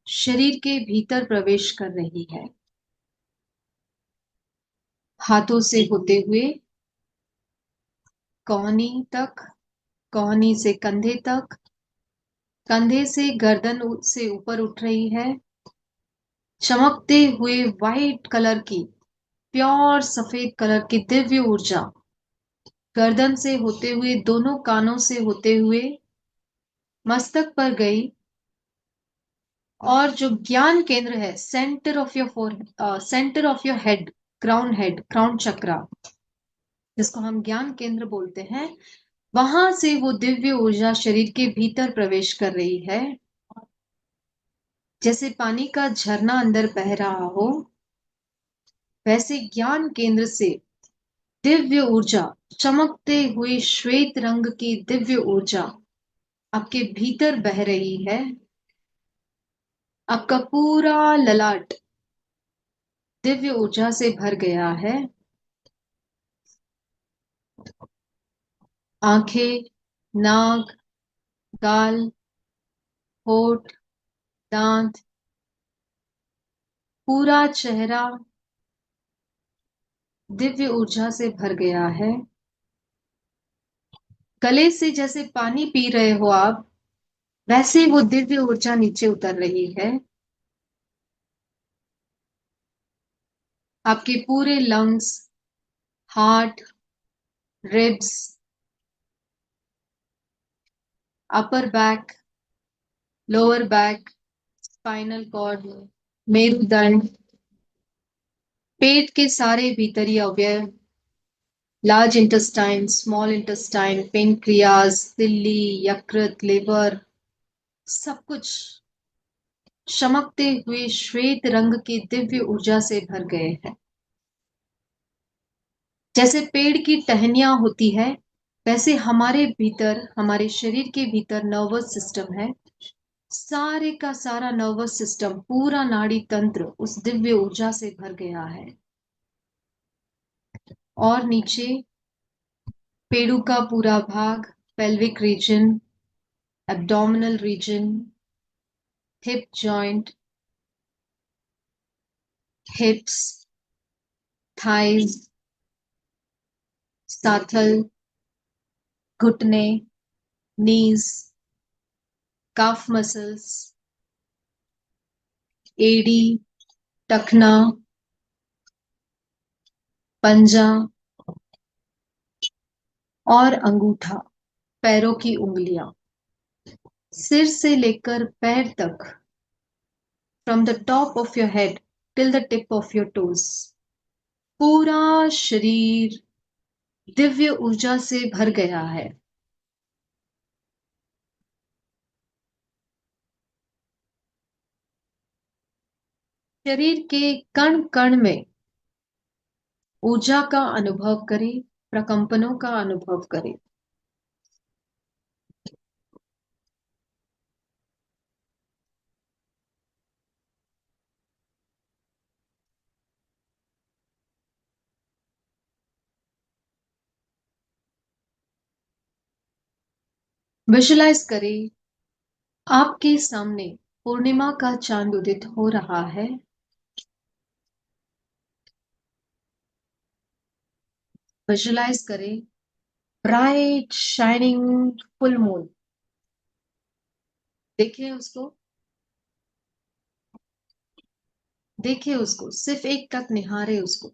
शरीर के भीतर प्रवेश कर रही है। हाथों से होते हुए कोहनी तक, कोहनी से कंधे तक, कंधे से गर्दन से ऊपर उठ रही है। चमकते हुए व्हाइट कलर की, प्योर सफेद कलर की दिव्य ऊर्जा गर्दन से होते हुए, दोनों कानों से होते हुए मस्तक पर गई और जो ज्ञान केंद्र है, centre of your head, crown chakra, जिसको हम ज्ञान केंद्र बोलते हैं, वहां से वो दिव्य ऊर्जा शरीर के भीतर प्रवेश कर रही है। जैसे पानी का झरना अंदर बह रहा हो, वैसे ज्ञान केंद्र से दिव्य ऊर्जा, चमकते हुए श्वेत रंग की दिव्य ऊर्जा आपके भीतर बह रही है आपका पूरा ललाट दिव्य ऊर्जा से भर गया है। आंखें, नाक, गाल, होठ, दांत, पूरा चेहरा दिव्य ऊर्जा से भर गया है। गले से जैसे पानी पी रहे हो आप, वैसे वो दिव्य ऊर्जा नीचे उतर रही है। आपके पूरे lungs, heart, ribs, upper back, lower back, spinal cord, मेरुदंड, पेट के सारे भीतरी अवयव, large intestine, small intestine, pancreas, दिल्ली, यकृत, लिवर, सब कुछ चमकते हुए श्वेत रंग की दिव्य ऊर्जा से भर गए हैं। जैसे पेड़ की टहनियां होती है, वैसे हमारे भीतर, हमारे शरीर के भीतर नर्वस सिस्टम है। सारे का सारा नर्वस सिस्टम, पूरा नाड़ी तंत्र उस दिव्य ऊर्जा से भर गया है। और नीचे पेड़ू का पूरा भाग, pelvic region, abdominal region, hip joint, hips, thighs, साथल, घुटने, नीज, काफ मसल्स, एडी, टखना, पंजा और अंगूठा, पैरों की उंगलियां, सिर से लेकर पैर तक, from the top of your head till the tip of your toes, पूरा शरीर दिव्य ऊर्जा से भर गया है। शरीर के कण कण में ऊर्जा का अनुभव करें, प्रकंपनों का अनुभव करें। विजुलाइज करें आपके सामने पूर्णिमा का चांद उदित हो रहा है। विजुलाइज करें ब्राइट शाइनिंग फुल मून। देखिए उसको, देखिए उसको, सिर्फ एक टक निहारे उसको।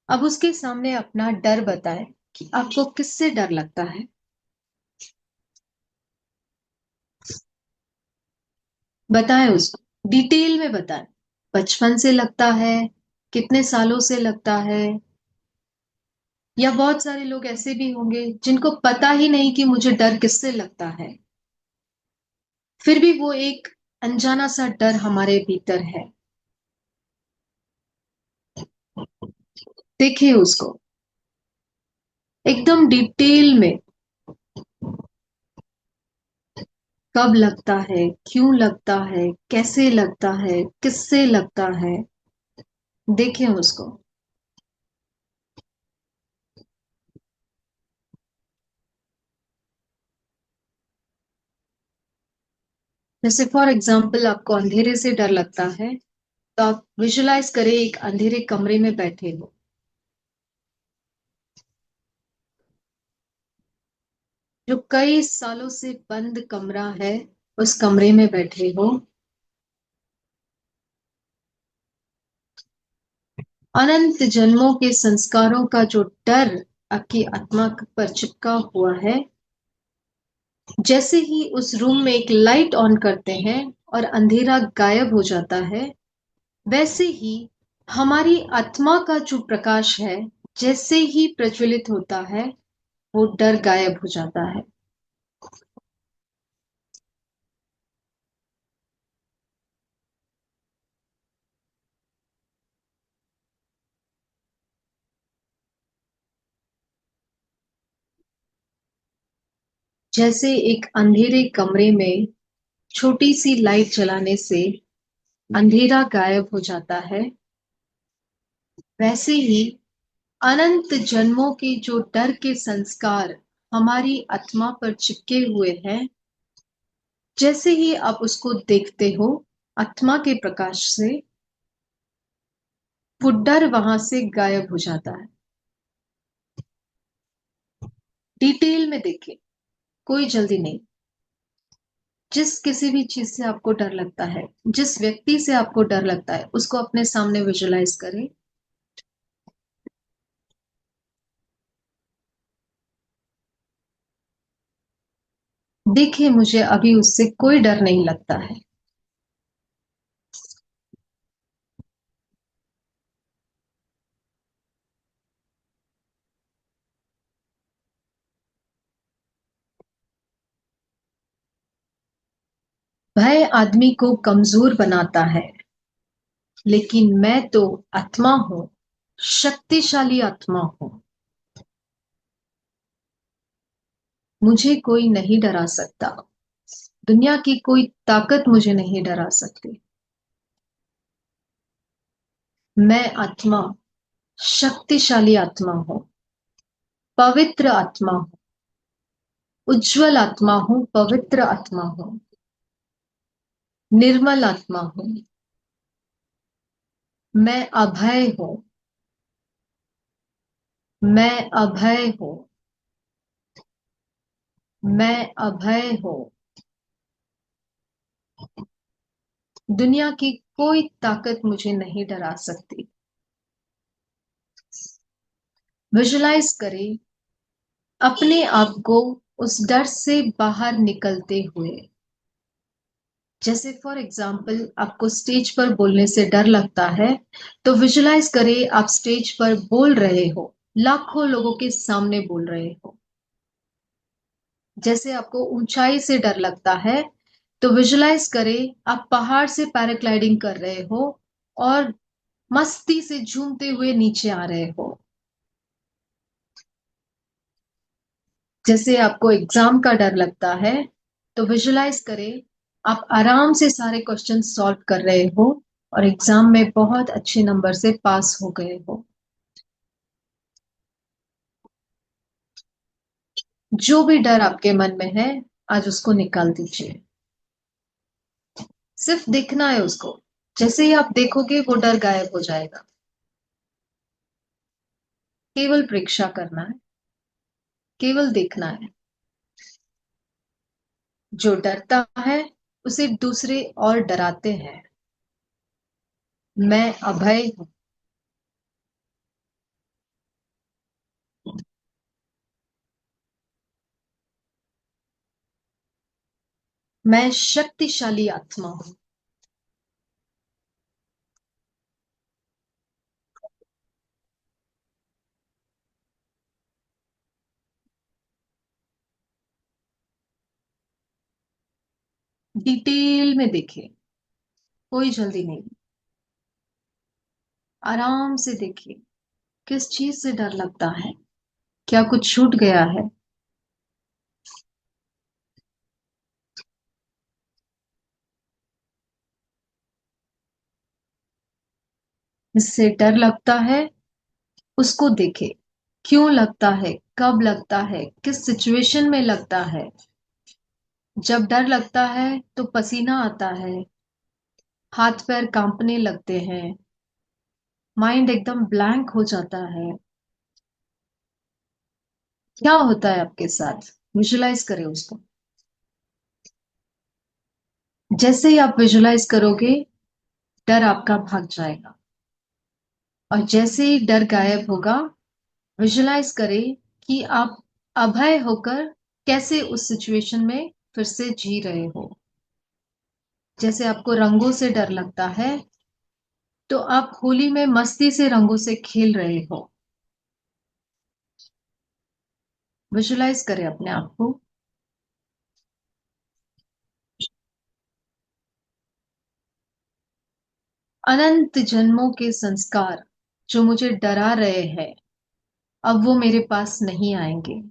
अब उसके सामने अपना डर बताएं कि आपको किससे डर लगता है। बताएं उसको, डिटेल में बताएं। बचपन से लगता है, कितने सालों से लगता है, या बहुत सारे लोग ऐसे भी होंगे जिनको पता ही नहीं कि मुझे डर किससे लगता है, फिर भी वो एक अनजाना सा डर हमारे भीतर है। देखिए उसको एकदम डिटेल में, कब लगता है, क्यों लगता है, कैसे लगता है, किससे लगता है। देखिए उसको। जैसे फॉर एग्जाम्पल आपको अंधेरे से डर लगता है, तो आप विजुलाइज करें एक अंधेरे कमरे में बैठे हो, जो कई सालों से बंद कमरा है, उस कमरे में बैठे हो। अनंत जन्मों के संस्कारों का जो डर आपकी आत्मा पर चिपका हुआ है, जैसे ही उस रूम में एक लाइट ऑन करते हैं और अंधेरा गायब हो जाता है, वैसे ही हमारी आत्मा का जो प्रकाश है, जैसे ही प्रज्वलित होता है, वो डर गायब हो जाता है। जैसे एक अंधेरे कमरे में छोटी सी लाइट जलाने से अंधेरा गायब हो जाता है, वैसे ही अनंत जन्मों के जो डर के संस्कार हमारी आत्मा पर चिपके हुए हैं, जैसे ही आप उसको देखते हो आत्मा के प्रकाश से, वो डर वहां से गायब हो जाता है। डिटेल में देखें, कोई जल्दी नहीं। जिस किसी भी चीज से आपको डर लगता है, जिस व्यक्ति से आपको डर लगता है, उसको अपने सामने विजुलाइज करें। देखिए, मुझे अभी उससे कोई डर नहीं लगता है। भय आदमी को कमजोर बनाता है, लेकिन मैं तो आत्मा हूं, शक्तिशाली आत्मा हूं। मुझे कोई नहीं डरा सकता। दुनिया की कोई ताकत मुझे नहीं डरा सकती। मैं आत्मा, शक्तिशाली आत्मा हूं, पवित्र आत्मा हूं, उज्जवल आत्मा हूं, पवित्र आत्मा हूं, निर्मल आत्मा हूं। मैं अभय हूं। मैं अभय हूं। मैं अभय हूं। दुनिया की कोई ताकत मुझे नहीं डरा सकती। विजुलाइज करें अपने आप को उस डर से बाहर निकलते हुए। जैसे फॉर एग्जाम्पल, आपको स्टेज पर बोलने से डर लगता है, तो विजुलाइज करें आप स्टेज पर बोल रहे हो, लाखों लोगों के सामने बोल रहे हो। जैसे आपको ऊंचाई से डर लगता है, तो विजुलाइज करें आप पहाड़ से पैराग्लाइडिंग कर रहे हो और मस्ती से झूमते हुए नीचे आ रहे हो। जैसे आपको एग्जाम का डर लगता है, तो विजुलाइज करें आप आराम से सारे क्वेश्चन सॉल्व कर रहे हो और एग्जाम में बहुत अच्छे नंबर से पास हो गए हो। जो भी डर आपके मन में है, आज उसको निकाल दीजिए। सिर्फ देखना है उसको। जैसे ही आप देखोगे वो डर गायब हो जाएगा। केवल परीक्षा करना है, केवल देखना है। जो डरता है उसे दूसरे और डराते हैं। मैं अभय हूं। मैं शक्तिशाली आत्मा हूं। डिटेल में देखिए, कोई जल्दी नहीं। आराम से देखिए किस चीज से डर लगता है, क्या कुछ छूट गया है। इससे डर लगता है उसको देखे, क्यों लगता है, कब लगता है, किस सिचुएशन में लगता है। जब डर लगता है तो पसीना आता है, हाथ पैर कांपने लगते हैं, माइंड एकदम ब्लैंक हो जाता है। क्या होता है आपके साथ, विजुलाइज करें उसको। जैसे ही आप विजुलाइज करोगे, डर आपका भाग जाएगा। और जैसे ही डर गायब होगा, विजुलाइज करें कि आप अभय होकर कैसे उस सिचुएशन में फिर से जी रहे हो। जैसे आपको रंगों से डर लगता है, तो आप होली में मस्ती से रंगों से खेल रहे हो। विजुलाइज करें अपने आप को। अनंत जन्मों के संस्कार जो मुझे डरा रहे हैं, अब वो मेरे पास नहीं आएंगे,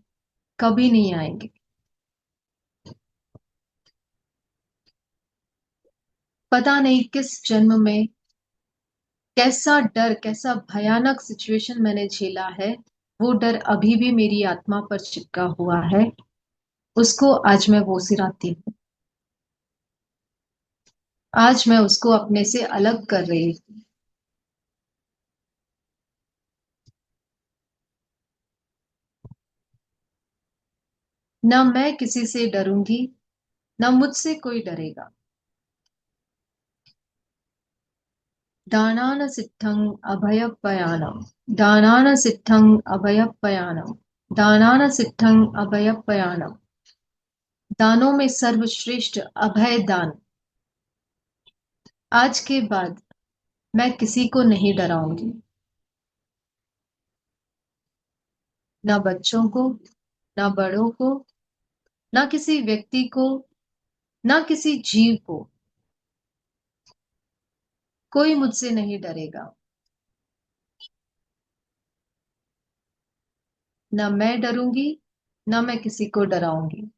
कभी नहीं आएंगे। पता नहीं किस जन्म में कैसा डर, कैसा भयानक सिचुएशन मैंने झेला है, वो डर अभी भी मेरी आत्मा पर चिपका हुआ है। उसको आज मैं वो सिराती हूँ। आज मैं उसको अपने से अलग कर रही हूँ। न मैं किसी से डरूंगी, न मुझसे कोई डरेगा। दानान सिद्धं अभयपयानम, दानान सिद्धं अभयपयानम, दानान सिद्धं अभयपयानम। दानों में सर्वश्रेष्ठ अभय दान। आज के बाद मैं किसी को नहीं डराऊंगी, ना बच्चों को, ना बड़ों को, ना किसी व्यक्ति को, ना किसी जीव को। कोई मुझसे नहीं डरेगा। ना मैं डरूंगी, ना मैं किसी को डराऊंगी।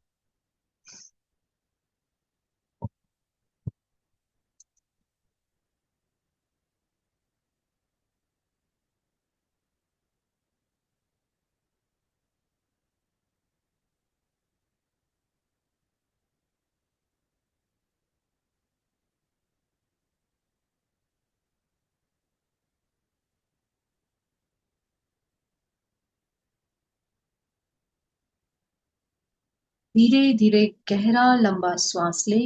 धीरे धीरे गहरा लंबा श्वास ले,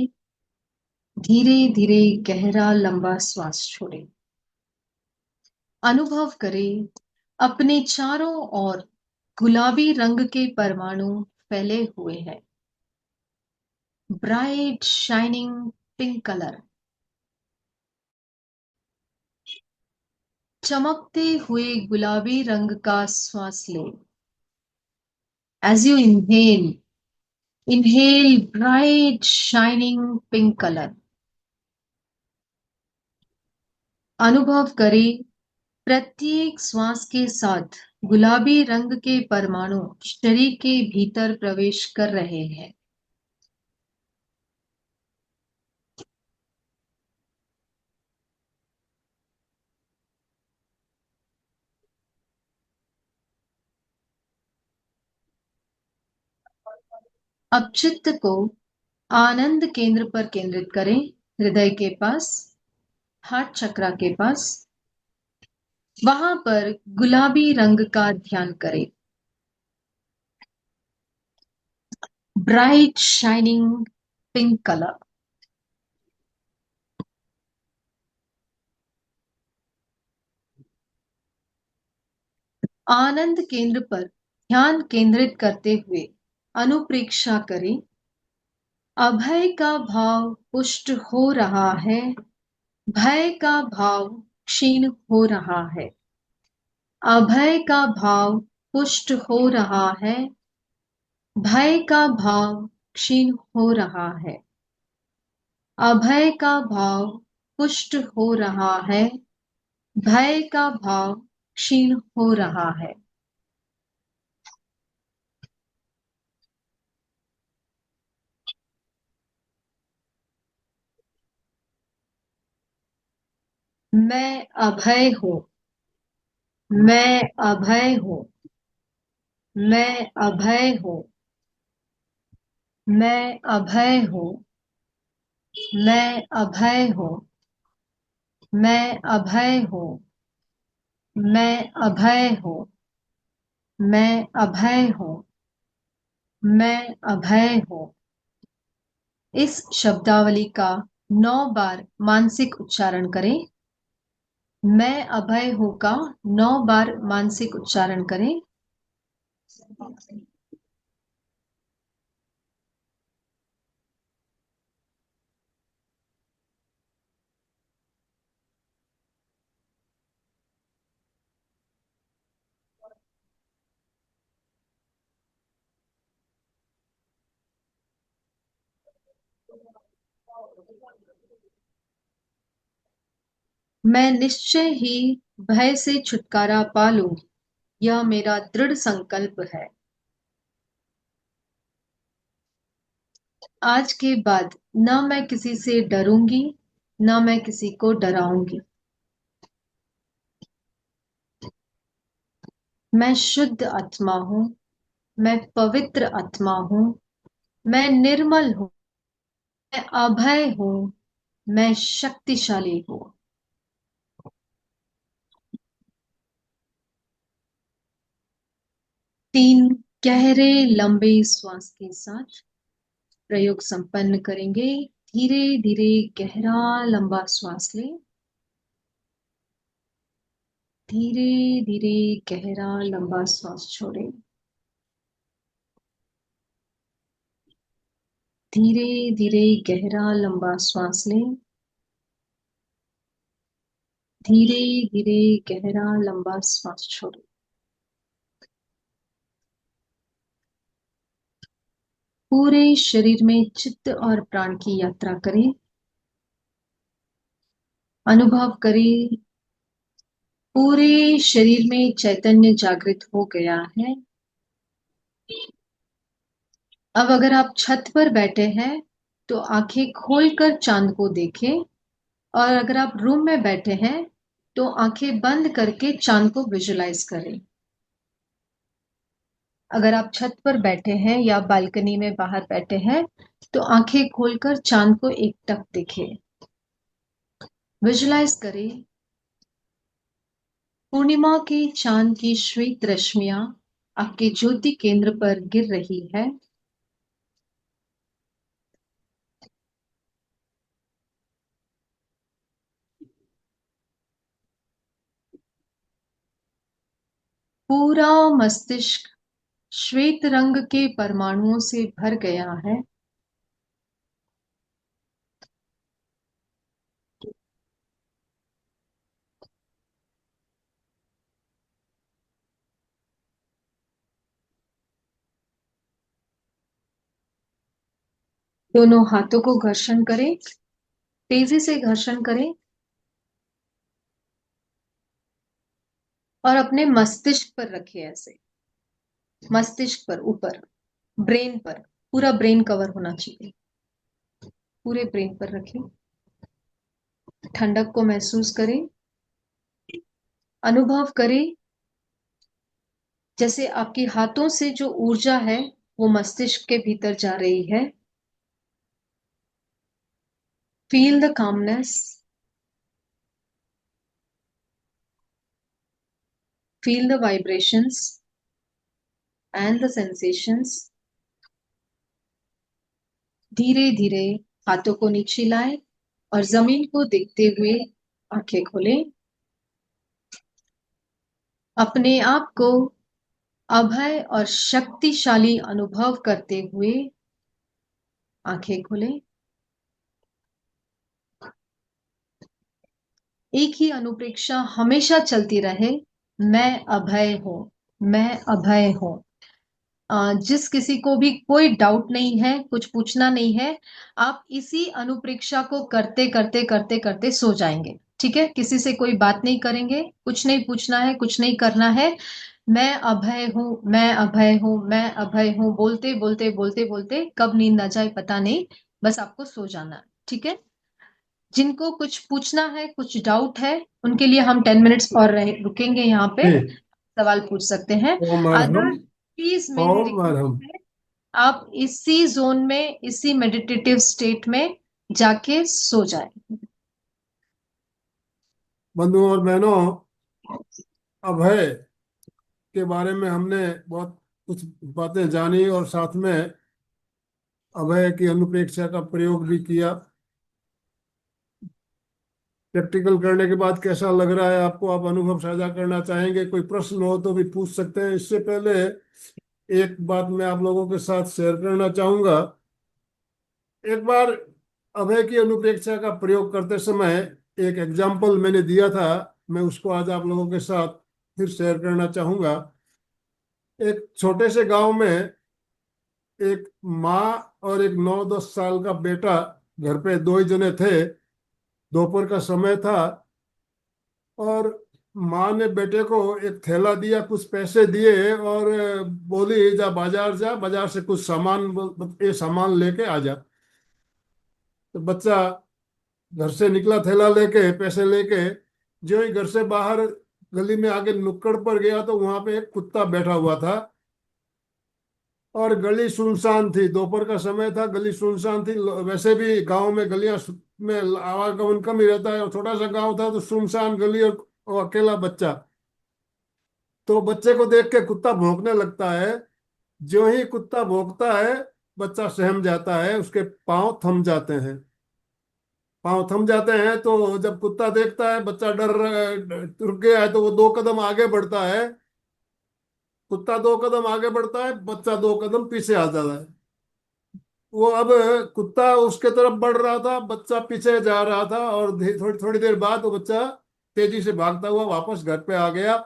धीरे धीरे गहरा लंबा श्वास छोड़े। अनुभव करें अपने चारों ओर गुलाबी रंग के परमाणु फैले हुए हैं। Bright shining pink colour. चमकते हुए गुलाबी रंग का श्वास ले। As you inhale bright shining pink color. अनुभव करें प्रत्येक श्वास के साथ गुलाबी रंग के परमाणु शरीर के भीतर प्रवेश कर रहे हैं। अब चित्त को आनंद केंद्र पर केंद्रित करें, हृदय के पास, हार्ट चक्रा के पास। वहां पर गुलाबी रंग का ध्यान करें। Bright shining pink colour. आनंद केंद्र पर ध्यान केंद्रित करते हुए अनुप्रेक्षा करें। अभय का भाव पुष्ट हो रहा है, भय का भाव क्षीण हो रहा है। अभय का भाव पुष्ट हो रहा है, भय का भाव क्षीण हो रहा है। अभय का भाव पुष्ट हो रहा है, भय का भाव क्षीण हो रहा है। मैं अभय हूं, मैं अभय हूं, मैं अभय हूं, मैं अभय हूं, मैं अभय हूं, मैं अभय हूं, मैं अभय हूं, मैं अभय हूं, मैं अभय हूं। इस शब्दावली का 9 बार मानसिक उच्चारण करें। मैं अभय हूं का 9 बार मानसिक उच्चारण करें। मैं निश्चय ही भय से छुटकारा पा लूंगी, यह मेरा दृढ़ संकल्प है। आज के बाद न मैं किसी से डरूंगी, ना मैं किसी को डराऊंगी। मैं शुद्ध आत्मा हूँ, मैं पवित्र आत्मा हूँ, मैं निर्मल हूँ, मैं अभय हूँ, मैं शक्तिशाली हूँ। तीन गहरे लंबे श्वास के साथ प्रयोग संपन्न करेंगे। धीरे धीरे गहरा लंबा श्वास लें। धीरे धीरे गहरा लंबा श्वास छोड़ें। धीरे धीरे गहरा लंबा श्वास लें। धीरे धीरे गहरा लंबा श्वास छोड़ें। पूरे शरीर में चित्त और प्राण की यात्रा करें। अनुभव करें पूरे शरीर में चैतन्य जागृत हो गया है। अब अगर आप छत पर बैठे हैं तो आंखें खोलकर चांद को देखें, और अगर आप रूम में बैठे हैं तो आंखें बंद करके चांद को विजुलाइज करें। अगर आप छत पर बैठे हैं या बालकनी में बाहर बैठे हैं तो आंखें खोलकर चांद को एकटक देखें। विजुलाइज करें पूर्णिमा के चांद की श्वेत रश्मियां आपके ज्योति केंद्र पर गिर रही है। पूरा मस्तिष्क श्वेत रंग के परमाणुओं से भर गया है। दोनों हाथों को घर्षण करें, तेजी से घर्षण करें और अपने मस्तिष्क पर रखिए। ऐसे मस्तिष्क पर, ऊपर ब्रेन पर, पूरा ब्रेन कवर होना चाहिए। पूरे ब्रेन पर रखें। ठंडक को महसूस करें। अनुभव करें जैसे आपके हाथों से जो ऊर्जा है वो मस्तिष्क के भीतर जा रही है। Feel the calmness, feel the vibrations and the sensations। धीरे धीरे हाथों को नीचे लाएं और जमीन को देखते हुए आंखें खोलें। अपने आप को अभय और शक्तिशाली अनुभव करते हुए आंखें खोलें। एक ही अनुप्रेक्षा हमेशा चलती रहे, मैं अभय हूं, मैं अभय हूं। जिस किसी को भी कोई डाउट नहीं है, कुछ पूछना नहीं है, आप इसी अनुप्रेक्षा को करते करते करते करते सो जाएंगे। ठीक है, किसी से कोई बात नहीं करेंगे, कुछ नहीं पूछना है, कुछ नहीं करना है। मैं अभय हूं, मैं अभय हूं, मैं अभय हूं, बोलते बोलते बोलते बोलते कब नींद आ जाए पता नहीं, बस आपको सो जाना है। ठीक है, जिनको कुछ पूछना है, कुछ डाउट है, उनके लिए हम 10 मिनट्स और रुकेंगे यहाँ पे, जी। सवाल पूछ सकते हैं। ओम अदर अर्हम। प्लीज मेरी ओम अर्हम। रिक्वेस्ट है, आप इसी जोन में, इसी मेडिटेटिव स्टेट में जाके सो जाए। बंधुओं और बहनों, अभय के बारे में हमने बहुत कुछ बातें जानी और साथ में अभय की अनुप्रेक्षा का प्रयोग भी किया। प्रैक्टिकल करने के बाद कैसा लग रहा है आपको? आप अनुभव साझा करना चाहेंगे? कोई प्रश्न हो तो भी पूछ सकते हैं। इससे पहले एक बात मैं आप लोगों के साथ शेयर करना चाहूंगा। एक बार अभय की अनुप्रेक्षा का प्रयोग करते समय एक एग्जाम्पल मैंने दिया था, मैं उसको आज आप लोगों के साथ फिर शेयर करना चाहूंगा। एक छोटे से गांव में एक माँ और एक 9-10 साल का बेटा, घर पे दो ही जने थे। दोपहर का समय था और माँ ने बेटे को एक थैला दिया, कुछ पैसे दिए और बोली जा बाजार जा, बाजार से कुछ सामान, ये सामान लेके आ जा। तो बच्चा घर से निकला थैला लेके, पैसे लेके। जो ही घर से बाहर गली में आगे नुक्कड़ पर गया तो वहां पे एक कुत्ता बैठा हुआ था। और गली सुनसान थी, दोपहर का समय था, गली सुनसान थी। वैसे भी गांव में गलियां में आवागमन कम ही रहता है, और छोटा सा गांव था तो सुनसान गली और अकेला बच्चा। तो बच्चे को देख के कुत्ता भौंकने लगता है। जो ही कुत्ता भौंकता है, बच्चा सहम जाता है, उसके पांव थम जाते हैं। पांव थम जाते हैं तो जब कुत्ता देखता है बच्चा रुक गया है, तो वो 2 कदम आगे बढ़ता है। कुत्ता 2 कदम आगे बढ़ता है, बच्चा 2 कदम पीछे आ जाता है। वो अब कुत्ता उसके तरफ बढ़ रहा था, बच्चा पीछे जा रहा था, और थोड़ी थोड़ी देर बाद वो बच्चा तेजी से भागता हुआ वापस घर पे आ गया।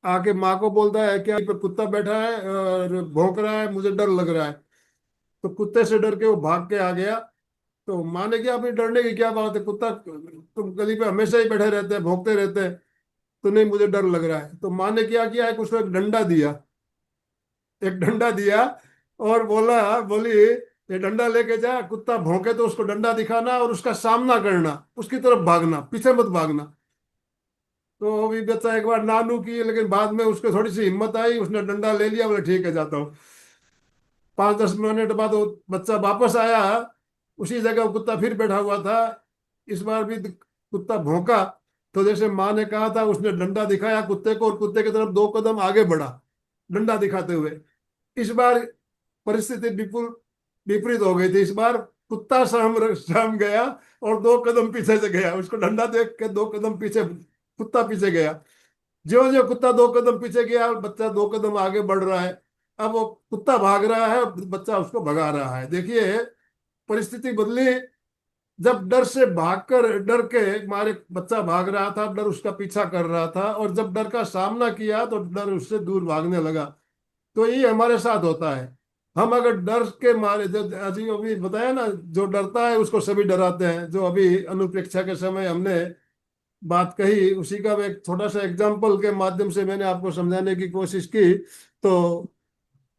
आके माँ को बोलता है, क्या पे कुत्ता बैठा है और भौंक रहा है, मुझे डर लग रहा है। तो कुत्ते से डर के वो भाग के आ गया। तो माँ ने क्या, अपनी डरने की क्या बात है, कुत्ता तुम गली पे हमेशा ही बैठे रहते हैं, भौंकते रहते हैं। तो नहीं, मुझे डर लग रहा है। तो माँ ने क्या किया, एक उसको एक डंडा दिया। एक डंडा दिया और बोली ये डंडा लेके जा, कुत्ता भौंके तो उसको डंडा दिखाना और उसका सामना करना, उसकी तरफ भागना, पीछे मत भागना। तो अभी बच्चा एक बार नानू की, लेकिन बाद में उसको थोड़ी सी हिम्मत आई, उसने डंडा ले लिया, बोले ठीक है जाता हूँ। 5-10 मिनट बाद वो बच्चा वापस आया। उसी जगह वो कुत्ता फिर बैठा हुआ था। इस बार भी कुत्ता भौंका। तो जैसे माँ ने कहा था, उसने डंडा दिखाया कुत्ते को, और कुत्ते की तरफ 2 कदम आगे बढ़ा, डंडा दिखाते हुए। इस बार परिस्थिति बिल्कुल विपरीत हो गई थी। इस बार कुत्ता सहम सहम गया और 2 कदम पीछे से गया। उसको डंडा देख के 2 कदम पीछे, कुत्ता पीछे गया। ज्यो ज्यो कुत्ता 2 कदम पीछे गया, बच्चा 2 कदम आगे बढ़ रहा है। अब वो कुत्ता भाग रहा है और बच्चा उसको भगा रहा है। देखिए, परिस्थिति बदली। जब डर से भागकर, डर के मारे बच्चा भाग रहा था, डर उसका पीछा कर रहा था, और जब डर का सामना किया तो डर उससे दूर भागने लगा। तो ये हमारे साथ होता है। हम अगर डर के मारे, जो अजी अभी बताया ना, जो डरता है उसको सभी डराते हैं, जो अभी अनुप्रेक्षा के समय हमने बात कही, उसी का एक छोटा सा एग्जाम्पल के माध्यम से मैंने आपको समझाने की कोशिश की। तो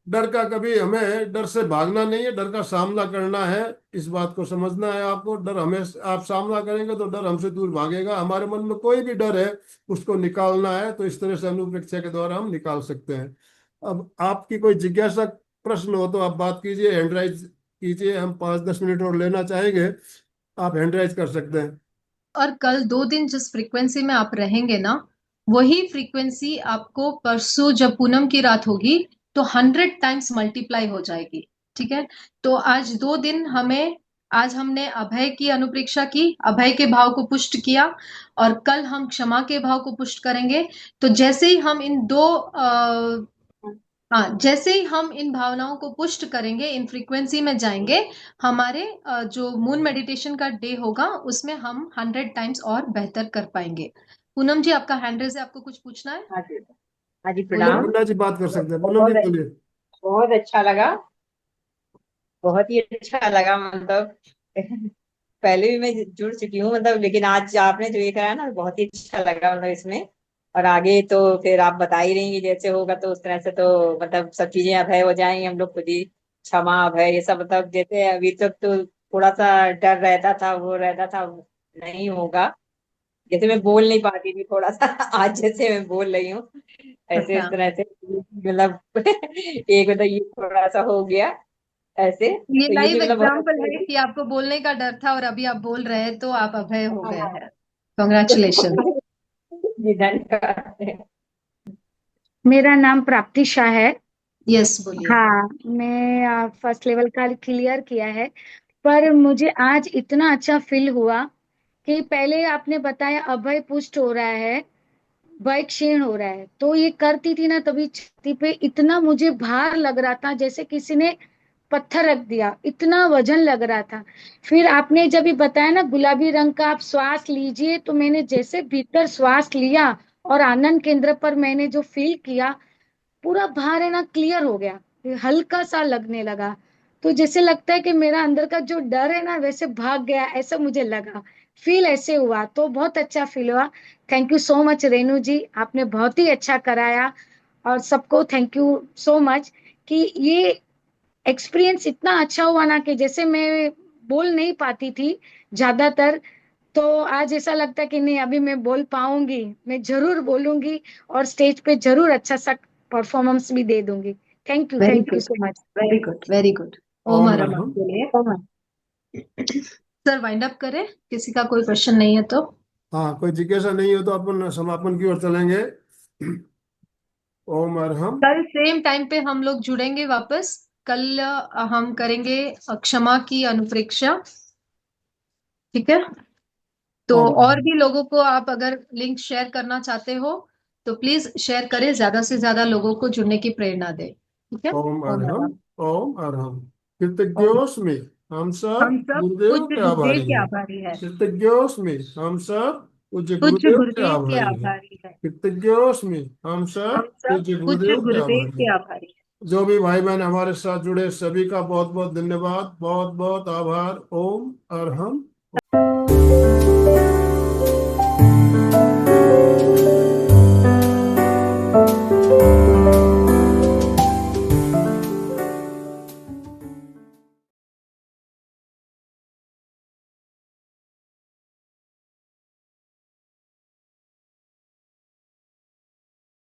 डर का कभी, हमें डर से भागना नहीं है, डर का सामना करना है। इस बात को समझना है आपको। डर हमें, आप सामना करेंगे तो डर हमसे दूर भागेगा। हमारे मन में कोई भी डर है, उसको निकालना है, तो इस तरह से अनुप्रेक्षा के द्वारा हम निकाल सकते हैं। अब आपकी कोई जिज्ञासा, प्रश्न हो तो आप बात कीजिए, हैंड राइज कीजिए। हम 5-10 मिनट और लेना चाहेंगे, आप हैंड राइज कर सकते हैं। और कल 2 दिन जिस फ्रीक्वेंसी में आप रहेंगे ना, वही फ्रीक्वेंसी आपको परसों जब पूनम की रात होगी तो 100 टाइम्स मल्टीप्लाई हो जाएगी। ठीक है। तो आज हमने अभय की अनुप्रेक्षा की, अभय के भाव को पुष्ट किया, और कल हम क्षमा के भाव को पुष्ट करेंगे। तो जैसे ही हम जैसे ही हम इन भावनाओं को पुष्ट करेंगे, इन फ्रीक्वेंसी में जाएंगे, हमारे जो मून मेडिटेशन का डे होगा उसमें हम 100 टाइम्स और बेहतर कर पाएंगे। पूनम जी, आपका हैंड रेज है, आपको कुछ पूछना है? हाँ जी। हाँ जी, पूनम, प्रणाम। मुन्ना जी बात कर सकते हैं, पूनम बहुत जी बोलिए। बहुत अच्छा लगा। बहुत ही अच्छा लगा, मतलब पहले भी मैं जुड़ चुकी हूँ, मतलब, लेकिन आज आपने जो ये कराया ना, बहुत ही अच्छा लगा, मतलब इसमें। और आगे तो फिर आप बता ही रही हैं, जैसे होगा तो उस तरह से तो मतलब सब चीजें अभय हो जाएंगी, हम लोग खुद ही क्षमा अभय ये सब, मतलब जैसे अभी तक तो थोड़ा सा डर रहता था, वो रहता था, नहीं होगा। जैसे मैं बोल नहीं पाती थी थोड़ा सा आज जैसे मैं बोल रही हूँ, ऐसे अच्छा, इस तरह से, मतलब एक मतलब ये थोड़ा सा हो गया ऐसे, ये तो ये भी लाइव मतलब बहुत एग्जाम्पल अच्छा है कि आपको बोलने का डर था और अभी आप बोल रहे हैं तो आप अभय हो गए लगा। हैं। कॉन्ग्रेचुलेशन। जी, धन्यवाद। मेरा नाम प्राप्ति शाह है। यस, बोलिए। हाँ, मैं फर्स्ट लेवल का क्लियर किया है। पर मुझे आज इतना अच्छा फील हुआ कि पहले आपने बताया अभय पुष्ट हो रहा है, वय क्षीण हो रहा है, तो ये करती थी ना, तभी छाती पे इतना मुझे भार लग रहा था, जैसे किसी ने पत्थर रख दिया, इतना वजन लग रहा था। फिर आपने जब ये बताया ना गुलाबी रंग का आप श्वास लीजिए, तो मैंने जैसे भीतर श्वास लिया और आनंद केंद्र पर मैंने जो फील किया, पूरा भार है ना क्लियर हो गया, हल्का सा लगने लगा। तो जैसे लगता है कि मेरा अंदर का जो डर है ना वैसे भाग गया, ऐसा मुझे लगा, फील ऐसे हुआ, तो बहुत अच्छा फील हुआ। Thank you so much Renu ji, आपने बहुत ही अच्छा कराया। और सबको थैंक यू सो मच कि ये एक्सपीरियंस इतना अच्छा हुआ ना, कि जैसे मैं बोल नहीं पाती थी, ज्यादातर। तो आज ऐसा लगता है कि नहीं, अभी मैं बोल पाऊंगी, मैं जरूर बोलूंगी और स्टेज पे जरूर अच्छा सा परफॉर्मेंस भी दे दूंगी। Thank very you good, so much. Very good, very good. Om Om Arham Arham. आपके लिए। सर वाइंड अप करें, किसी का कोई क्वेश्चन नहीं है तो। हाँ, कोई जिज्ञासा नहीं हो तो अपन समापन की ओर चलेंगे। ओम अरहम। कल सेम टाइम पे हम लोग जुड़ेंगे वापस। कल हम करेंगे क्षमा की अनुप्रेक्षा। ठीक है। तो ओम और भी लोगों को आप अगर लिंक शेयर करना चाहते हो तो प्लीज शेयर करें, ज्यादा से ज्यादा लोगों को जुड़ने की प्रेरणा दें। ठीक है। ओम ओम अरहम। अरहम। ओम अरहम। ओम। कृतज्ञों में हम सब हम सब गुरुदेव पूज्य के गुरुदेव आभारी के हैं। आभारी है। कृतज्ञों में हम सब पूज्य पूज्य गुरुदेव के गुरुदेव के आभारी हैं। आभारी है। कृतज्ञों में हम हम सब सब पूज्य पूज्य गुरुदेव के गुरुदेव आभारी के हैं। आभारी है। जो भी भाई बहन हमारे साथ जुड़े सभी का बहुत बहुत धन्यवाद, बहुत बहुत आभार। ओम अरहम।